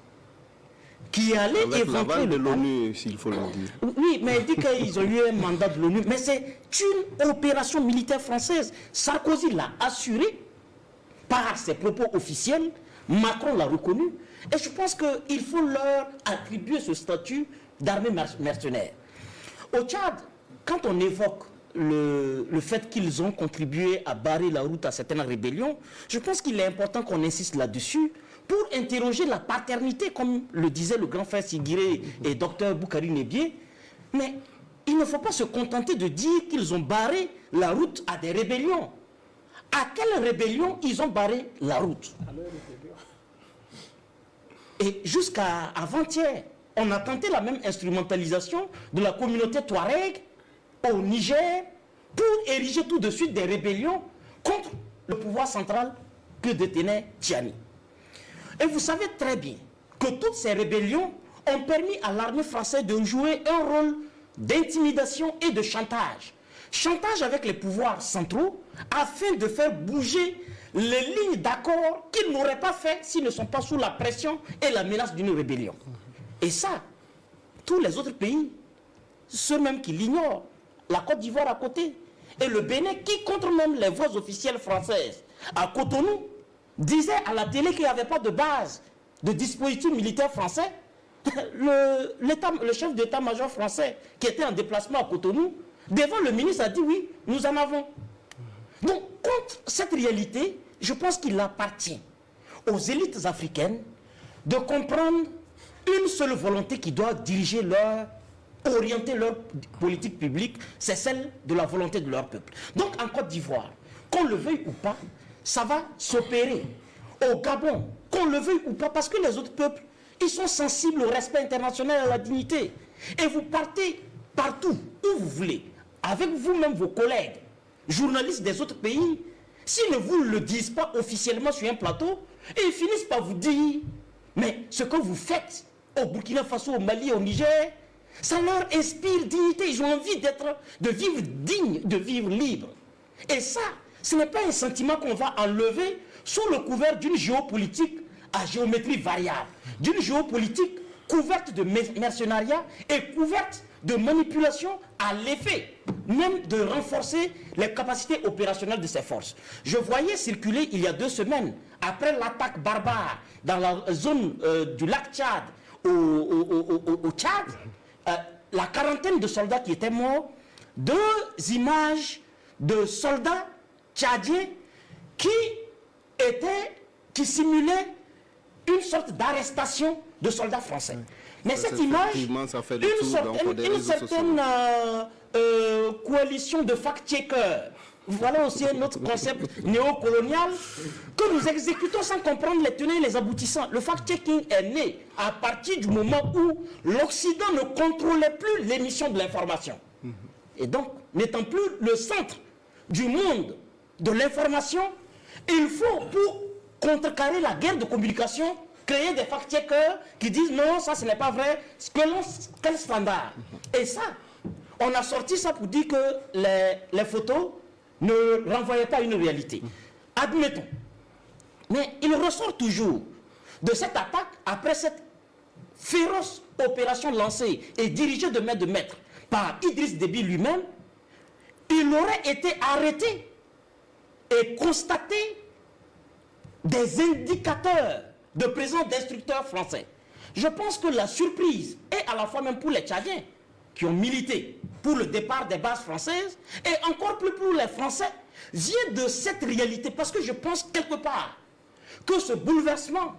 qui allait éventrer de l'ONU, s'il faut le dire. Oui, mais il dit qu'ils ont eu un mandat de l'ONU. Mais c'est une opération militaire française. Sarkozy l'a assuré par ses propos officiels. Macron l'a reconnu. Et je pense qu'il faut leur attribuer ce statut d'armée mercenaire. Au Tchad, quand on évoque le fait qu'ils ont contribué à barrer la route à certaines rébellions, je pense qu'il est important qu'on insiste là-dessus pour interroger la paternité, comme le disait le grand frère Sigiré et docteur Boukari Nebié. Mais il ne faut pas se contenter de dire qu'ils ont barré la route à des rébellions. À quelle rébellion ils ont barré la route? Et jusqu'à avant-hier, on a tenté la même instrumentalisation de la communauté Touareg au Niger pour ériger tout de suite des rébellions contre le pouvoir central que détenait Tiani. Et vous savez très bien que toutes ces rébellions ont permis à l'armée française de jouer un rôle d'intimidation et de chantage. Chantage avec les pouvoirs centraux afin de faire bouger les lignes d'accord qu'ils n'auraient pas fait s'ils ne sont pas sous la pression et la menace d'une rébellion. Et ça, tous les autres pays, ceux même qui l'ignorent, la Côte d'Ivoire à côté, et le Bénin qui, contre même les voix officielles françaises, à Cotonou, disait à la télé qu'il n'y avait pas de base de dispositif militaire français. Le chef d'état-major français qui était en déplacement à Cotonou, devant le ministre, a dit oui, nous en avons. Donc, contre cette réalité, je pense qu'il appartient aux élites africaines de comprendre une seule volonté qui doit diriger orienter leur politique publique, c'est celle de la volonté de leur peuple. Donc en Côte d'Ivoire, qu'on le veuille ou pas, ça va s'opérer. Au Gabon, qu'on le veuille ou pas, parce que les autres peuples, ils sont sensibles au respect international et à la dignité. Et vous partez partout, où vous voulez, avec vous-même vos collègues, journalistes des autres pays, s'ils ne vous le disent pas officiellement sur un plateau, et ils finissent par vous dire, mais ce que vous faites au Burkina Faso, au Mali, au Niger, ça leur inspire dignité. Ils ont envie de vivre digne, de vivre libre. Et ça, ce n'est pas un sentiment qu'on va enlever sous le couvert d'une géopolitique à géométrie variable, d'une géopolitique couverte de mercenariat et couverte de manipulation à l'effet même de renforcer les capacités opérationnelles de ces forces. Je voyais circuler il y a 2 semaines, après l'attaque barbare dans la zone du lac Tchad, au Tchad, la quarantaine de soldats qui étaient morts, 2 images de soldats tchadiens qui simulaient une sorte d'arrestation de soldats français. Mais cette image, une certaine coalition de fact-checkers, voilà aussi un autre concept néocolonial que nous exécutons sans comprendre les tenants et les aboutissants. Le fact-checking est né à partir du moment où l'Occident ne contrôlait plus l'émission de l'information. Et donc, n'étant plus le centre du monde de l'information, il faut, pour contrecarrer la guerre de communication, créer des fact-checkers qui disent non, ça ce n'est pas vrai, quel standard. Et ça, on a sorti ça pour dire que les photos ne renvoyaient pas à une réalité. Admettons. Mais il ressort toujours de cette attaque, après cette féroce opération lancée et dirigée de maître par Idriss Déby lui-même, il aurait été arrêté et constaté des indicateurs de présence d'instructeurs français. Je pense que la surprise est à la fois même pour les Tchadiens qui ont milité pour le départ des bases françaises et encore plus pour les Français vient de cette réalité, parce que je pense quelque part que ce bouleversement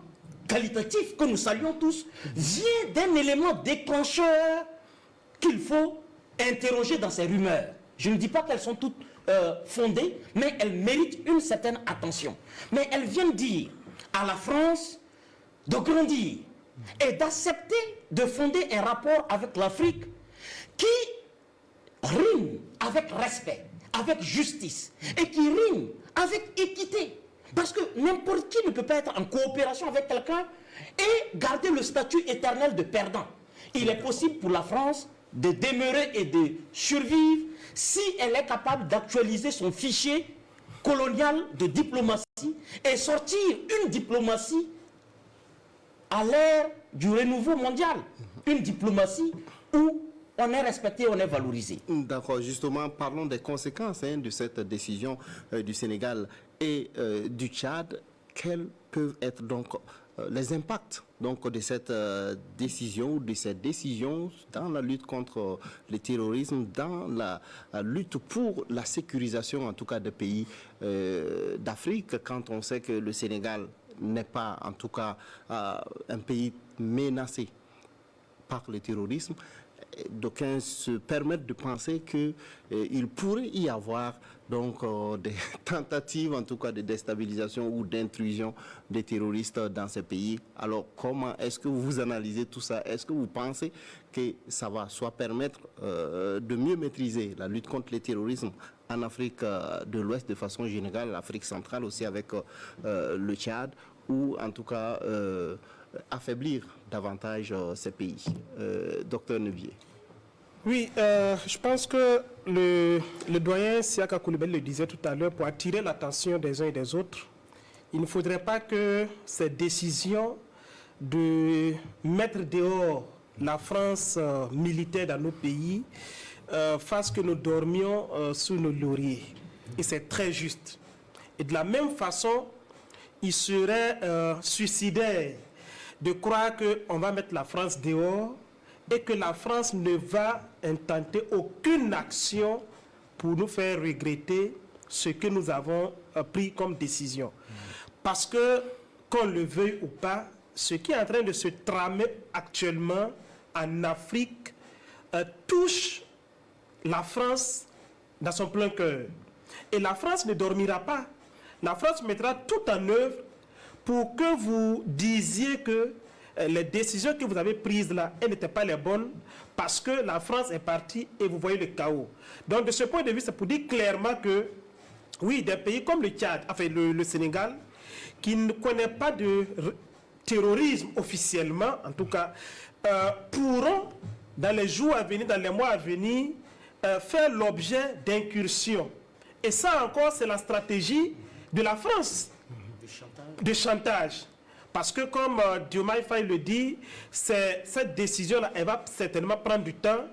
qualitatif que nous saluons tous vient d'un élément déclencheur qu'il faut interroger dans ces rumeurs. Je ne dis pas qu'elles sont toutes fondées, mais elles méritent une certaine attention. Mais elles viennent dire à la France de grandir et d'accepter de fonder un rapport avec l'Afrique qui rime avec respect, avec justice et qui rime avec équité. Parce que n'importe qui ne peut pas être en coopération avec quelqu'un et garder le statut éternel de perdant. Il est possible pour la France de demeurer et de survivre si elle est capable d'actualiser son fichier colonial de diplomatie et sortir une diplomatie à l'ère du renouveau mondial. Une diplomatie où on est respecté, on est valorisé. D'accord, justement, parlons des conséquences de cette décision du Sénégal et du Tchad. Quels peuvent être donc les impacts donc, de cette décision, dans la lutte contre le terrorisme, dans la lutte pour la sécurisation en tout cas des pays d'Afrique, quand on sait que le Sénégal n'est pas en tout cas un pays menacé par le terrorisme. D'aucuns se permettent de penser qu'il pourrait y avoir donc des tentatives en tout cas de déstabilisation ou d'intrusion des terroristes dans ces pays. Alors comment est-ce que vous analysez tout ça? Est-ce que vous pensez que ça va soit permettre de mieux maîtriser la lutte contre le terrorisme en Afrique de l'Ouest de façon générale, l'Afrique centrale aussi avec le Tchad, ou en tout cas affaiblir davantage ces pays? Docteur Nevier. Oui, je pense que le doyen Siaka Coulibaly le disait tout à l'heure, pour attirer l'attention des uns et des autres, il ne faudrait pas que cette décision de mettre dehors la France militaire dans nos pays fasse que nous dormions sous nos lauriers. Et c'est très juste. Et de la même façon, il serait suicidaire de croire qu'on va mettre la France dehors et que la France ne va intenter aucune action pour nous faire regretter ce que nous avons pris comme décision. Parce que, qu'on le veuille ou pas, ce qui est en train de se tramer actuellement en Afrique touche la France dans son plein cœur. Et la France ne dormira pas. La France mettra tout en œuvre pour que vous disiez que les décisions que vous avez prises là, elles n'étaient pas les bonnes, parce que la France est partie et vous voyez le chaos. Donc de ce point de vue, c'est pour dire clairement que, oui, des pays comme le Tchad, enfin le Sénégal, qui ne connaît pas de terrorisme officiellement, en tout cas, pourront, dans les jours à venir, dans les mois à venir, faire l'objet d'incursions. Et ça encore, c'est la stratégie de la France, de chantage. Parce que comme Diomaye Faye le dit, cette décision-là, elle va certainement prendre du temps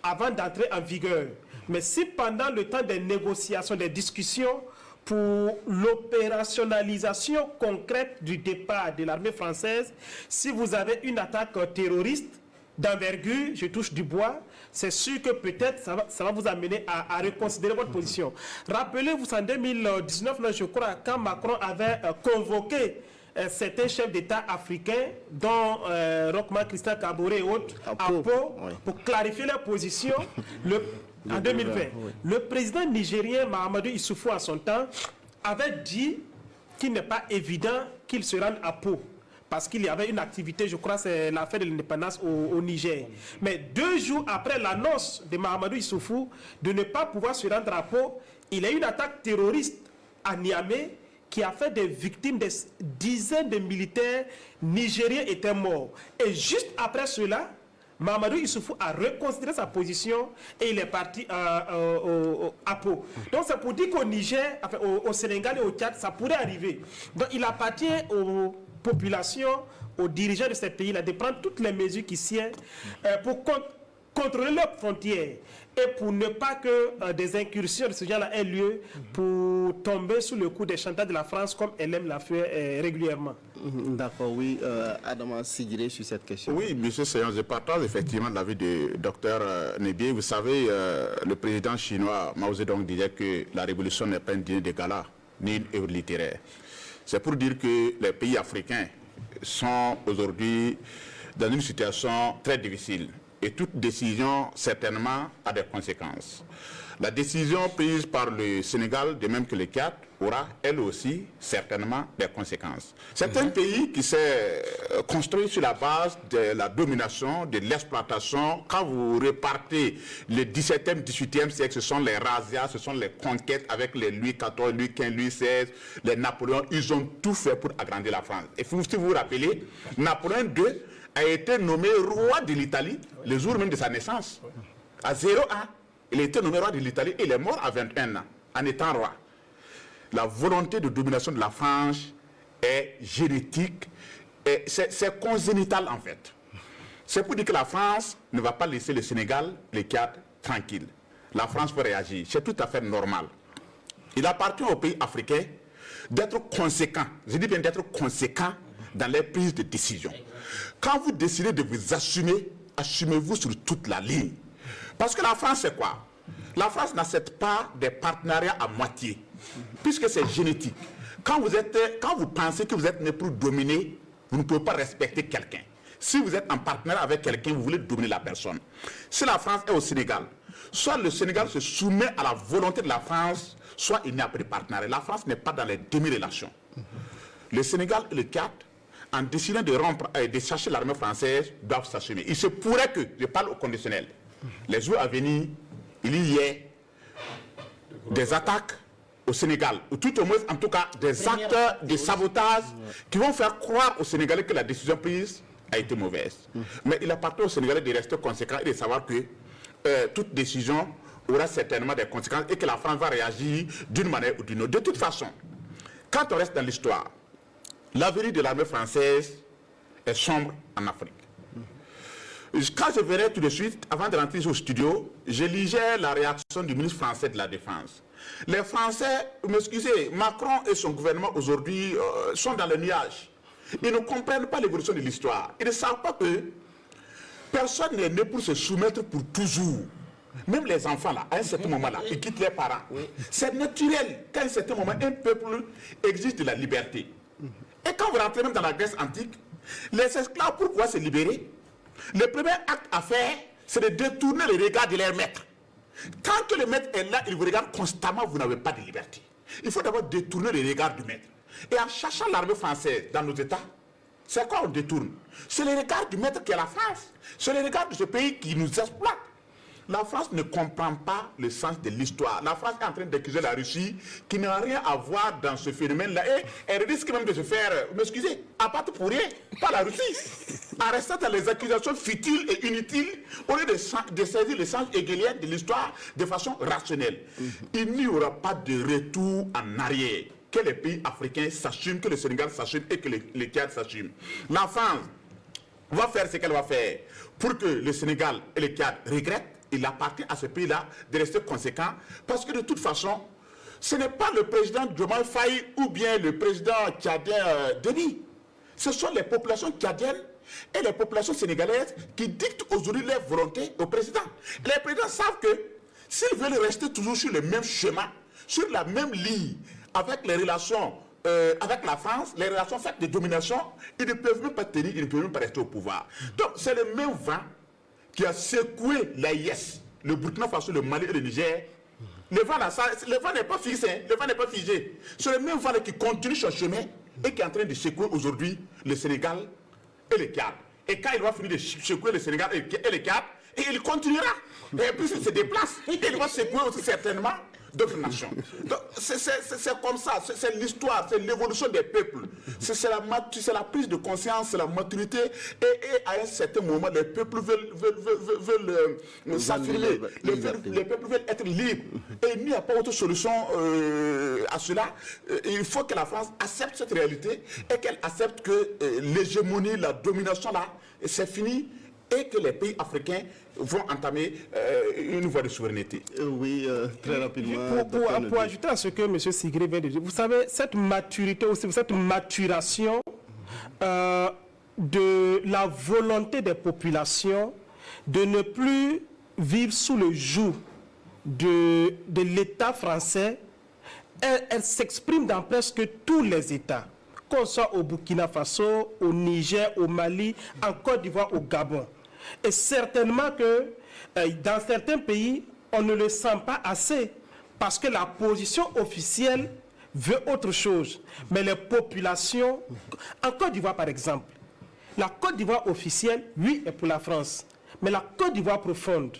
avant d'entrer en vigueur. Mais si pendant le temps des négociations, des discussions, pour l'opérationnalisation concrète du départ de l'armée française, si vous avez une attaque terroriste d'envergure, je touche du bois, c'est sûr que peut-être ça va vous amener à reconsidérer votre position. Rappelez-vous, en 2019, là, je crois, quand Macron avait convoqué certains chefs d'État africains, dont Rochman, Christian Kaboré et autres, à Pau, oui, pour clarifier leur position en 2020. Oui. Le président nigérien Mahamadou Issoufou, à son temps, avait dit qu'il n'est pas évident qu'il se rende à Pau, parce qu'il y avait une activité, je crois, c'est la fête de l'indépendance au Niger. Mais 2 jours après l'annonce de Mahamadou Issoufou de ne pas pouvoir se rendre à Pau, il y a eu une attaque terroriste à Niamey qui a fait des victimes, des dizaines de militaires nigériens étaient morts. Et juste après cela, Mahamadou Issoufou a reconsidéré sa position et il est parti à Pau. Donc c'est pour dire qu'au Niger, enfin, au Sénégal et au Tchad, ça pourrait arriver. Donc il appartient aux populations, aux dirigeants de ces pays-là de prendre toutes les mesures qui siennent pour contrôler leurs frontières et pour ne pas que des incursions de ce genre-là aient lieu pour tomber sous le coup des chantages de la France comme elle aime la faire régulièrement. D'accord, oui. Adama Sigiré sur cette question. Oui, M. Seyon, je partage effectivement l'avis du Dr Nebié. Vous savez, le président chinois Mao Zedong disait que la révolution n'est pas un dîner de gala, ni une œuvre littéraire. C'est pour dire que les pays africains sont aujourd'hui dans une situation très difficile. Et toute décision, certainement, a des conséquences. La décision prise par le Sénégal, de même que le Tchad, aura, elle aussi, certainement, des conséquences. C'est un pays qui s'est construit sur la base de la domination, de l'exploitation. Quand vous repartez le 17e, 18e siècle, ce sont les razzias, ce sont les conquêtes avec les Louis XIV, Louis XV, Louis XVI, les Napoléons. Ils ont tout fait pour agrandir la France. Et si vous vous rappelez, Napoléon II a été nommé roi de l'Italie le jour même de sa naissance. À 0 ans, il a été nommé roi de l'Italie et il est mort à 21 ans en étant roi. La volonté de domination de la France est génétique et c'est congénital en fait. C'est pour dire que la France ne va pas laisser le Sénégal, le Tchad, tranquille. La France peut réagir, c'est tout à fait normal. Il appartient aux pays africains d'être conséquents, je dis bien d'être conséquents dans les prises de décision. Quand vous décidez de vous assumer, assumez-vous sur toute la ligne. Parce que la France, c'est quoi? La France n'accepte pas des partenariats à moitié, puisque c'est génétique. Quand vous pensez que vous êtes né pour dominer, vous ne pouvez pas respecter quelqu'un. Si vous êtes en partenariat avec quelqu'un, vous voulez dominer la personne. Si la France est au Sénégal, soit le Sénégal se soumet à la volonté de la France, soit il n'y a pas de partenariat. La France n'est pas dans les demi-relations. Le Sénégal et le Tchad, en décidant de rompre et de chercher l'armée française, doivent s'assumer. Il se pourrait que, je parle au conditionnel, les jours à venir, il y ait des attaques au Sénégal, ou tout au moins, en tout cas, des actes de sabotage qui vont faire croire aux Sénégalais que la décision prise a été mauvaise. Mais il appartient aux Sénégalais de rester conséquents et de savoir que toute décision aura certainement des conséquences et que la France va réagir d'une manière ou d'une autre. De toute façon, quand on reste dans l'histoire, l'avenir de l'armée française est sombre en Afrique. Quand je verrai tout de suite, avant de rentrer au studio, je lisais la réaction du ministre français de la Défense. Les Français, m'excusez, Macron et son gouvernement aujourd'hui sont dans le nuage. Ils ne comprennent pas l'évolution de l'histoire. Ils ne savent pas que personne n'est né pour se soumettre pour toujours. Même les enfants, là, à un certain moment-là, ils quittent leurs parents. C'est naturel qu'à un certain moment, un peuple exige de la liberté. Et quand vous rentrez même dans la Grèce antique, les esclaves, pour pouvoir se libérer, le premier acte à faire, c'est de détourner le regard de leur maître. Tant que le maître est là, il vous regarde constamment, vous n'avez pas de liberté. Il faut d'abord détourner le regard du maître. Et en cherchant l'armée française dans nos États, c'est quoi on détourne? C'est le regard du maître qui est la France. C'est le regard de ce pays qui nous exploite. La France ne comprend pas le sens de l'histoire. La France est en train d'accuser la Russie qui n'a rien à voir dans ce phénomène-là. Et elle risque même de se faire, m'excusez, abattre pour rien, pas la Russie. En restant dans les accusations futiles et inutiles, au lieu de saisir le sens hegelien de l'histoire de façon rationnelle. Il n'y aura pas de retour en arrière. Que les pays africains s'assument, que le Sénégal s'assume et que le Tchad s'assume. La France va faire ce qu'elle va faire pour que le Sénégal et le Tchad regrettent. Il appartient à ce pays-là de rester conséquent parce que de toute façon, ce n'est pas le président Diomaye Faye ou bien le président tchadien Denis. Ce sont les populations tchadiennes et les populations sénégalaises qui dictent aujourd'hui leur volonté au président. Les présidents savent que s'ils veulent rester toujours sur le même chemin, sur la même ligne, avec les relations avec la France, les relations faites de domination, ils ne peuvent même pas tenir, ils ne peuvent même pas rester au pouvoir. Donc c'est le même vent qui a secoué l'AIS, le Burkina Faso, le Mali et le Niger. Le vent n'est pas fixé, le vent n'est pas figé. C'est le même vent qui continue son chemin et qui est en train de secouer aujourd'hui le Sénégal et le Tchad. Et quand il va finir de secouer le Sénégal et le Tchad, et il continuera. Et puis il se déplace. Et il va secouer aussi certainement d'autres nations. Donc c'est comme ça, c'est l'histoire, c'est l'évolution des peuples. C'est la prise de conscience, c'est la maturité. Et à un certain moment, les peuples veulent s'affirmer. Les peuples veulent être libres. Et il n'y a pas autre solution à cela. Il faut que la France accepte cette réalité et qu'elle accepte que l'hégémonie, la domination là, c'est fini. Et que les pays africains vont entamer une voie de souveraineté. Oui, très rapidement. Pour ajouter à ce que M. Sigré vient de dire, vous savez, cette maturité aussi, cette maturation de la volonté des populations de ne plus vivre sous le joug de l'État français, elle s'exprime dans presque tous les États, qu'on soit au Burkina Faso, au Niger, au Mali, en Côte d'Ivoire, au Gabon. Et certainement que dans certains pays, on ne le sent pas assez parce que la position officielle veut autre chose. Mais les populations, en Côte d'Ivoire par exemple, la Côte d'Ivoire officielle, oui, est pour la France. Mais la Côte d'Ivoire profonde,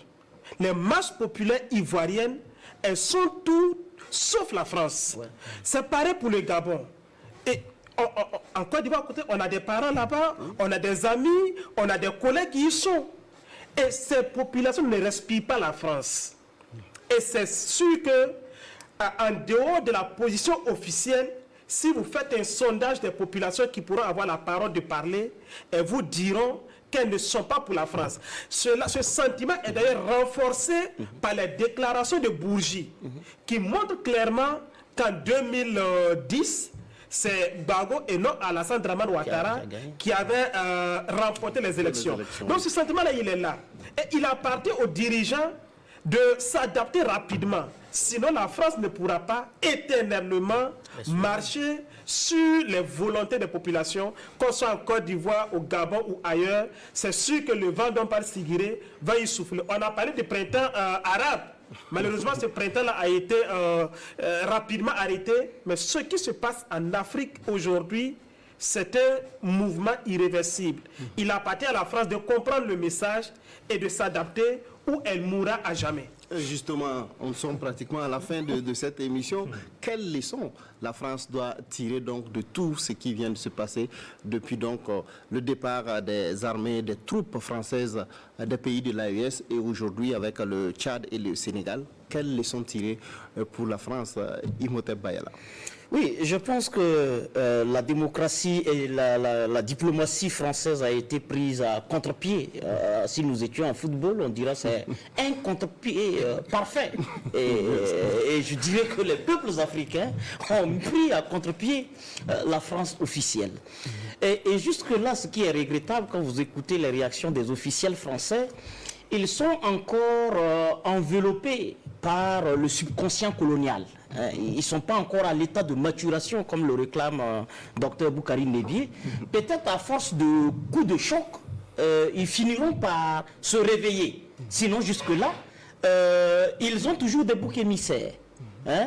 les masses populaires ivoiriennes, elles sont toutes sauf la France. Ouais. C'est pareil pour le Gabon. Et en Côte d'Ivoire, on a des parents là-bas, on a des amis, on a des collègues qui y sont. Et ces populations ne respirent pas la France. Et c'est sûr que, en dehors de la position officielle, si vous faites un sondage des populations qui pourront avoir la parole de parler, elles vous diront qu'elles ne sont pas pour la France. Ce sentiment est d'ailleurs renforcé par les déclarations de Bourgi, qui montrent clairement qu'en 2010, c'est Gbagbo et non Alassane Dramane Ouattara qui avait remporté les élections. Donc ce sentiment-là, il est là. Et il appartient aux dirigeants de s'adapter rapidement. Sinon, la France ne pourra pas éternellement marcher sur les volontés des populations, qu'on soit en Côte d'Ivoire, au Gabon ou ailleurs. C'est sûr que le vent dont parle Sigré va y souffler. On a parlé du printemps arabe. Malheureusement, ce printemps-là a été rapidement arrêté. Mais ce qui se passe en Afrique aujourd'hui, c'est un mouvement irréversible. Il appartient à la France de comprendre le message et de s'adapter ou elle mourra à jamais. Justement, on sommes pratiquement à la fin de cette émission. Quelles leçons la France doit tirer donc de tout ce qui vient de se passer depuis donc le départ des armées, des troupes françaises des pays de l'AES et aujourd'hui avec le Tchad et le Sénégal? Quelles leçons tirer pour la France, Imhotep Bayala? Oui, je pense que la démocratie et la diplomatie française a été prise à contre-pied. Si nous étions en football, on dirait que c'est un contre-pied parfait. Et je dirais que les peuples africains ont pris à contre-pied la France officielle. Et jusque-là, ce qui est regrettable, quand vous écoutez les réactions des officiels français, ils sont encore enveloppés par le subconscient colonial. Ils ne sont pas encore à l'état de maturation, comme le réclame Dr Boukari Nebié. Peut-être à force de coups de choc, ils finiront par se réveiller. Sinon, jusque-là, ils ont toujours des boucs émissaires.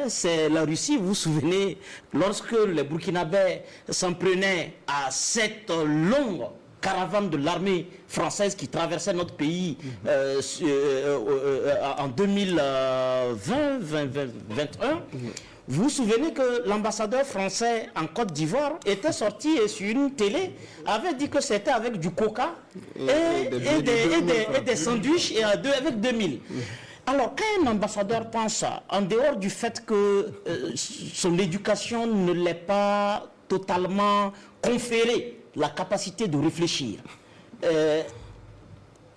C'est la Russie, vous vous souvenez, lorsque les Burkinabés s'en prenaient à cette longue caravane de l'armée française qui traversait notre pays en 2020-2021, vous vous souvenez que l'ambassadeur français en Côte d'Ivoire était sorti et sur une télé avait dit que c'était avec du coca et des sandwichs et avec 2000. Alors, quand un ambassadeur pense ça, en dehors du fait que son éducation ne l'ait pas totalement conféré la capacité de réfléchir,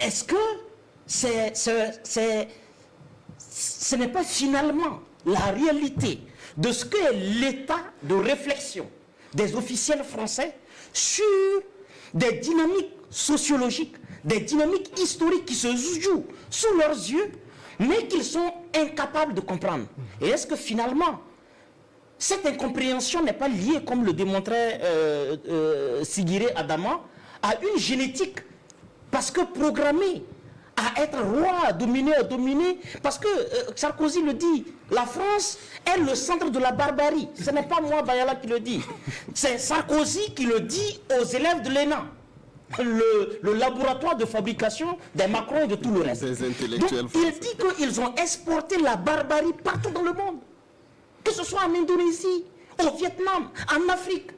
est-ce que ce n'est pas finalement la réalité de ce qu'est l'état de réflexion des officiels français sur des dynamiques sociologiques, des dynamiques historiques qui se jouent sous leurs yeux, mais qu'ils sont incapables de comprendre? Et est-ce que finalement, cette incompréhension n'est pas liée, comme le démontrait Sigiré Adama, à une génétique? Parce que programmée à être roi, à dominer, parce que Sarkozy le dit, la France est le centre de la barbarie. Ce n'est pas moi, Bayala, qui le dit. C'est Sarkozy qui le dit aux élèves de l'ENA. Le laboratoire de fabrication des Macron et de tout le reste. Donc, il dit qu'ils ont exporté la barbarie partout dans le monde. Que ce soit en Indonésie, au Vietnam, en Afrique,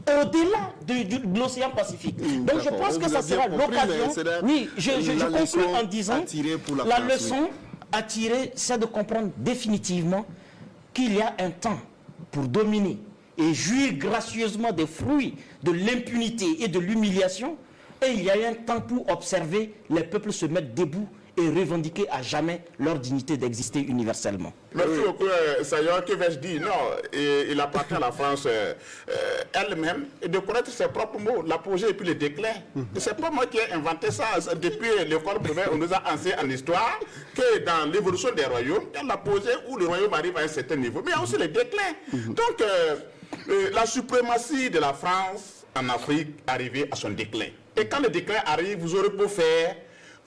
au-delà de l'océan Pacifique. Donc je pense que ça sera l'occasion. Oui, je conclue en disant la leçon à tirer, c'est de comprendre définitivement qu'il y a un temps pour dominer et jouir gracieusement des fruits de l'impunité et de l'humiliation, et il y a un temps pour observer les peuples se mettre debout et revendiquer à jamais leur dignité d'exister universellement. Merci beaucoup, Sayor. Que vais-je dire? Non, il appartient à la France elle-même de connaître ses propres mots, l'apogée et puis le déclin. C'est pas moi qui ai inventé ça. Depuis l'école primaire, on nous a enseigné en histoire que dans l'évolution des royaumes, il y a l'apogée où le royaume arrive à un certain niveau, mais il y a aussi le déclin. Donc, la suprématie de la France en Afrique arrivait à son déclin. Et quand le déclin arrive, vous aurez beau faire,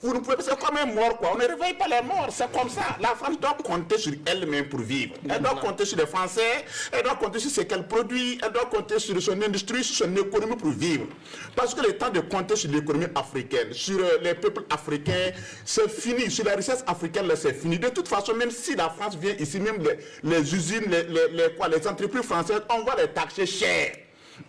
vous ne pouvez pas, c'est comme un mort, quoi. On ne réveille pas les morts, c'est comme ça. La France doit compter sur elle-même pour vivre. Elle doit compter sur les Français, elle doit compter sur ce qu'elle produit, elle doit compter sur son industrie, sur son économie pour vivre. Parce que le temps de compter sur l'économie africaine, sur les peuples africains, c'est fini. Sur la richesse africaine, c'est fini. De toute façon, même si la France vient ici, même les usines, les entreprises françaises, on va les taxer cher.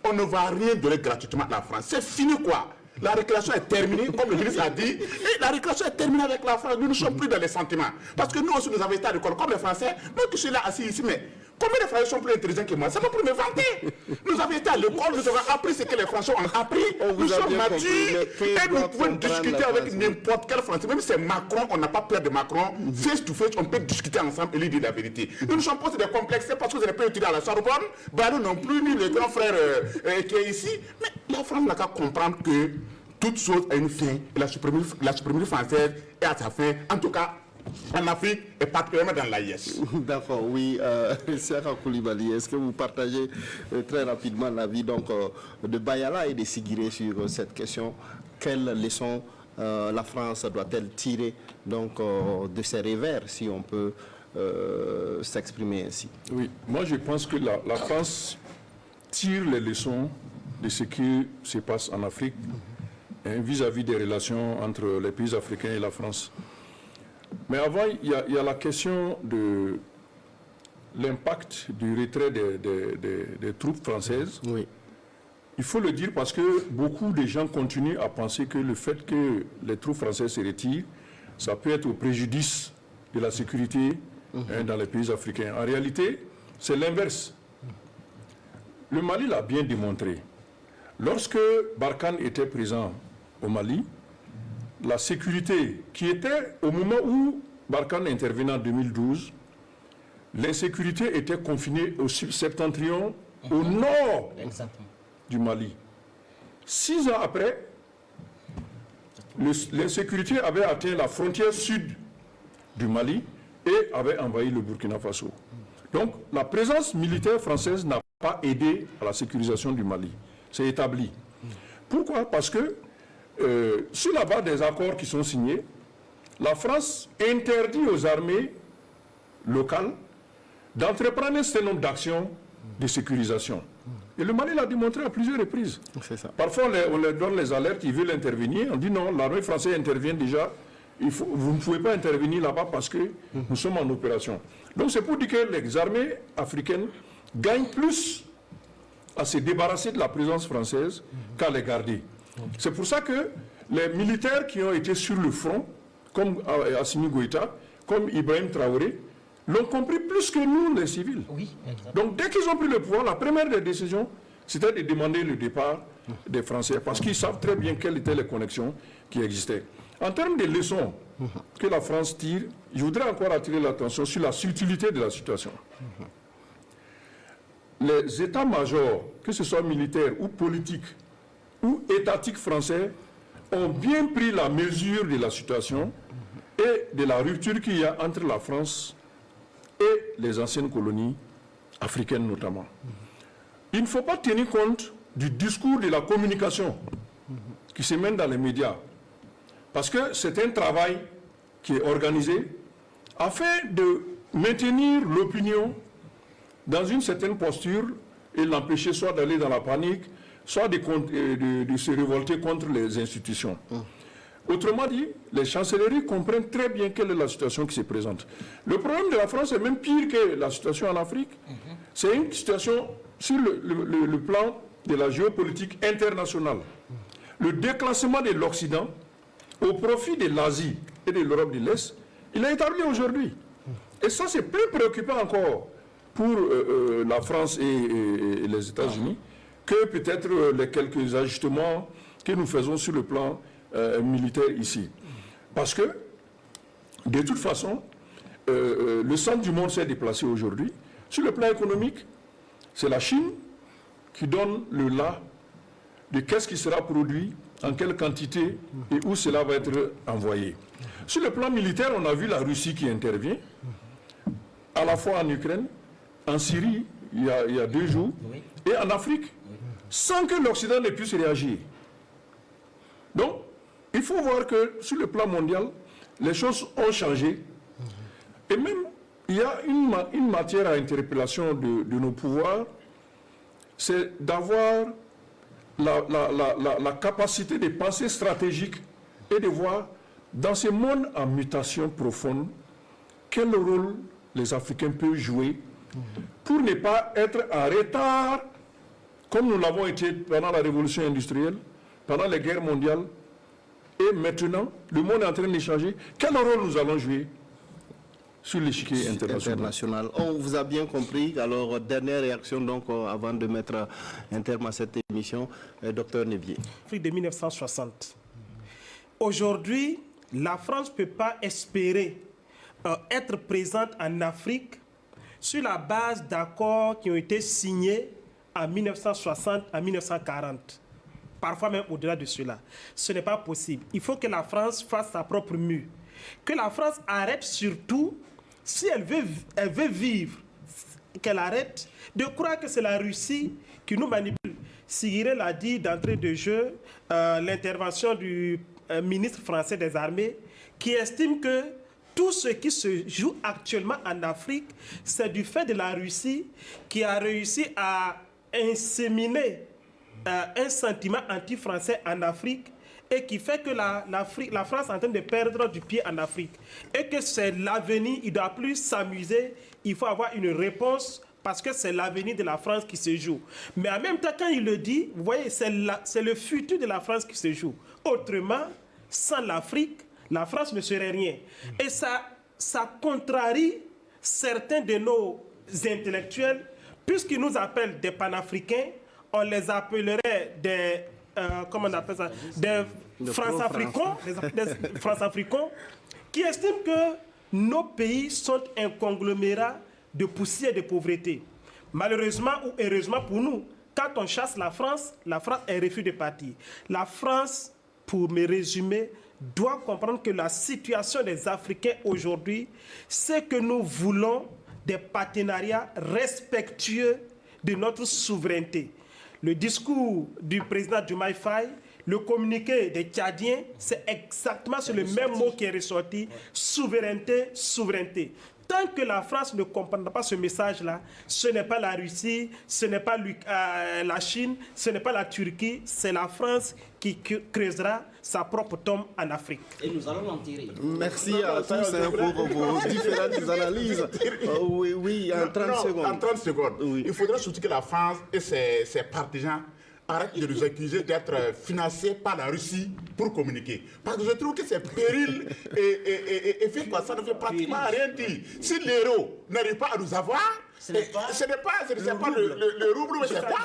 On ne va rien donner gratuitement à la France. C'est fini, quoi. La récréation est terminée, comme le ministre a dit, et la récréation est terminée avec la France. Nous ne sommes plus dans les sentiments. Parce que nous aussi, nous avons été à l'école, comme les Français. Moi qui suis là assis ici, mais combien de Français sont plus intelligents que moi? C'est pas pour me vanter. Nous avons été à l'école, nous avons appris ce que les Français ont appris. Nous sommes matures et nous pouvons discuter avec n'importe quel Français. Même si c'est Macron, on n'a pas peur de Macron. Face to face, on peut discuter ensemble et lui dire la vérité. Nous ne sommes pas des complexes parce que vous n'avez pas étudié à la Sorbonne. Nous non plus, ni le grand frère qui est ici. Mais la France n'a qu'à comprendre que toute chose a une fin. Et la suprématie française est à sa fin. En tout cas, en Afrique et particulièrement dans l'AIS. D'accord, oui. Serra Koulibaly, est-ce que vous partagez très rapidement l'avis de Bayala et de Sigiré sur cette question? Quelles leçons la France doit-elle tirer de ces revers, si on peut s'exprimer ainsi? Oui, moi je pense que la France tire les leçons de ce qui se passe en Afrique vis-à-vis des relations entre les pays africains et la France. Mais avant, il y a la question de l'impact du retrait des troupes françaises. Oui. Il faut le dire parce que beaucoup de gens continuent à penser que le fait que les troupes françaises se retirent, ça peut être au préjudice de la sécurité dans les pays africains. En réalité, c'est l'inverse. Le Mali l'a bien démontré. Lorsque Barkhane était présent au Mali, la sécurité qui était, au moment où Barkhane intervenait en 2012, l'insécurité était confinée au septentrion, au nord du Mali. 6 ans après, l'insécurité avait atteint la frontière sud du Mali et avait envahi le Burkina Faso. Donc la présence militaire française n'a pas aidé à la sécurisation du Mali. C'est établi. Pourquoi? Parce que sur la base des accords qui sont signés, la France interdit aux armées locales d'entreprendre un certain nombre d'actions de sécurisation. Et le Mali l'a démontré à plusieurs reprises. Parfois, on leur donne les alertes, ils veulent intervenir. On dit non, l'armée française intervient déjà. Vous ne pouvez pas intervenir là-bas parce que nous sommes en opération. Donc c'est pour dire que les armées africaines gagnent plus à se débarrasser de la présence française qu'à les garder. C'est pour ça que les militaires qui ont été sur le front, comme Assimi Goïta, comme Ibrahim Traoré, l'ont compris plus que nous, les civils. Oui, donc dès qu'ils ont pris le pouvoir, la première des décisions, c'était de demander le départ des Français, parce qu'ils savent très bien quelles étaient les connexions qui existaient. En termes de leçons que la France tire, je voudrais encore attirer l'attention sur la subtilité de la situation. Les états-majors, que ce soit militaires ou politiques ou étatiques français, ont bien pris la mesure de la situation et de la rupture qu'il y a entre la France et les anciennes colonies africaines notamment. Il ne faut pas tenir compte du discours de la communication qui se mène dans les médias, parce que c'est un travail qui est organisé afin de maintenir l'opinion dans une certaine posture et l'empêcher soit d'aller dans la panique, soit de se révolter contre les institutions. Autrement dit, les chancelleries comprennent très bien quelle est la situation qui se présente. Le problème de la France est même pire que la situation en Afrique. C'est une situation sur le plan de la géopolitique internationale. Le déclassement de l'Occident au profit de l'Asie et de l'Europe de l'Est, il est établi aujourd'hui. Et ça, c'est plus préoccupant encore pour la France et les États-Unis que peut-être les quelques ajustements que nous faisons sur le plan militaire ici. Parce que, de toute façon, le centre du monde s'est déplacé aujourd'hui. Sur le plan économique, c'est la Chine qui donne le là de qu'est-ce qui sera produit, en quelle quantité et où cela va être envoyé. Sur le plan militaire, on a vu la Russie qui intervient, à la fois en Ukraine, en Syrie, il y a 2 jours, et en Afrique, sans que l'Occident ne puisse réagir. Donc, il faut voir que sur le plan mondial, les choses ont changé. Et même, il y a une matière à interpellation de nos pouvoirs, c'est d'avoir la capacité de penser stratégique et de voir dans ce monde en mutation profonde, quel rôle les Africains peuvent jouer pour ne pas être en retard, comme nous l'avons été pendant la révolution industrielle, pendant les guerres mondiales, et maintenant, le monde est en train de changer. Quel rôle nous allons jouer sur l'échiquier international? On vous a bien compris. Alors, dernière réaction donc avant de mettre un terme à cette émission, Dr Nevier. Afrique de 1960. Aujourd'hui, la France ne peut pas espérer être présente en Afrique sur la base d'accords qui ont été signés en 1960 à 1940. Parfois même au-delà de cela. Ce n'est pas possible. Il faut que la France fasse sa propre mue. Que la France arrête surtout, si elle veut vivre, qu'elle arrête de croire que c'est la Russie qui nous manipule. Cyril l'a dit d'entrée de jeu, l'intervention du ministre français des armées, qui estime que tout ce qui se joue actuellement en Afrique, c'est du fait de la Russie qui a réussi à inséminer un sentiment anti-français en Afrique et qui fait que la France est en train de perdre du pied en Afrique. Et que c'est l'avenir, il ne doit plus s'amuser, il faut avoir une réponse parce que c'est l'avenir de la France qui se joue. Mais en même temps, quand il le dit, vous voyez, c'est le futur de la France qui se joue. Autrement, sans l'Afrique, la France ne serait rien. Et ça contrarie certains de nos intellectuels, puisqu'ils nous appellent des panafricains, on les appellerait des comment on appelle ça, des France-Africains, qui estiment que nos pays sont un conglomérat de poussière et de pauvreté. Malheureusement ou heureusement pour nous, quand on chasse la France est refus de partir. La France, pour me résumer, doit comprendre que la situation des Africains aujourd'hui, c'est que nous voulons des partenariats respectueux de notre souveraineté. Le discours du président Diomaye Faye, le communiqué des Tchadiens, c'est exactement sur le même mot qui est ressorti, souveraineté, souveraineté. Tant que la France ne comprendra pas ce message-là, ce n'est pas la Russie, ce n'est pas la Chine, ce n'est pas la Turquie, c'est la France qui creusera sa propre tombe en Afrique. Et nous allons l'enterrer. Merci à tous pour vos différentes analyses. Oui, en 30 secondes. En 30 secondes. Oui. Il faudrait surtout que la France et ses partisans arrêtent de nous accuser d'être financés par la Russie pour communiquer. Parce que je trouve que c'est péril et fait quoi, ça ne fait pratiquement rien dire. Si l'euro n'arrive pas à nous avoir, ce n'est pas le rouble, mais c'est quoi?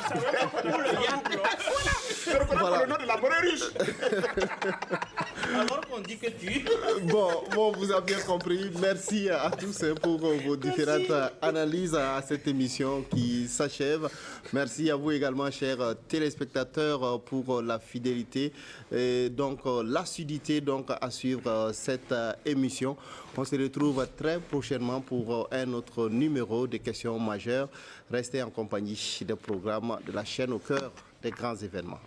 Je reconnais le nom de la monnaie russe. Alors qu'on dit que tu... Bon, vous avez bien compris. Merci à tous pour vos différentes analyses à cette émission qui s'achève. Merci à vous également, chers téléspectateurs, pour la fidélité et donc l'assiduité à suivre cette émission. On se retrouve très prochainement pour un autre numéro de questions majeures. Restez en compagnie des programmes de la chaîne au cœur des grands événements.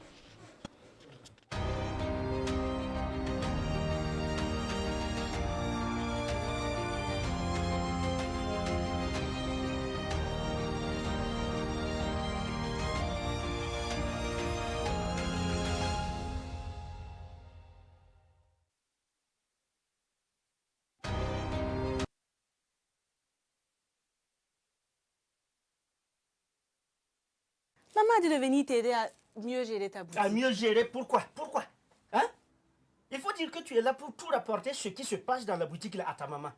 Maman a dit de venir t'aider à mieux gérer ta boutique. À mieux gérer, pourquoi? Pourquoi? Hein? Il faut dire que tu es là pour tout rapporter ce qui se passe dans la boutique là, à ta maman.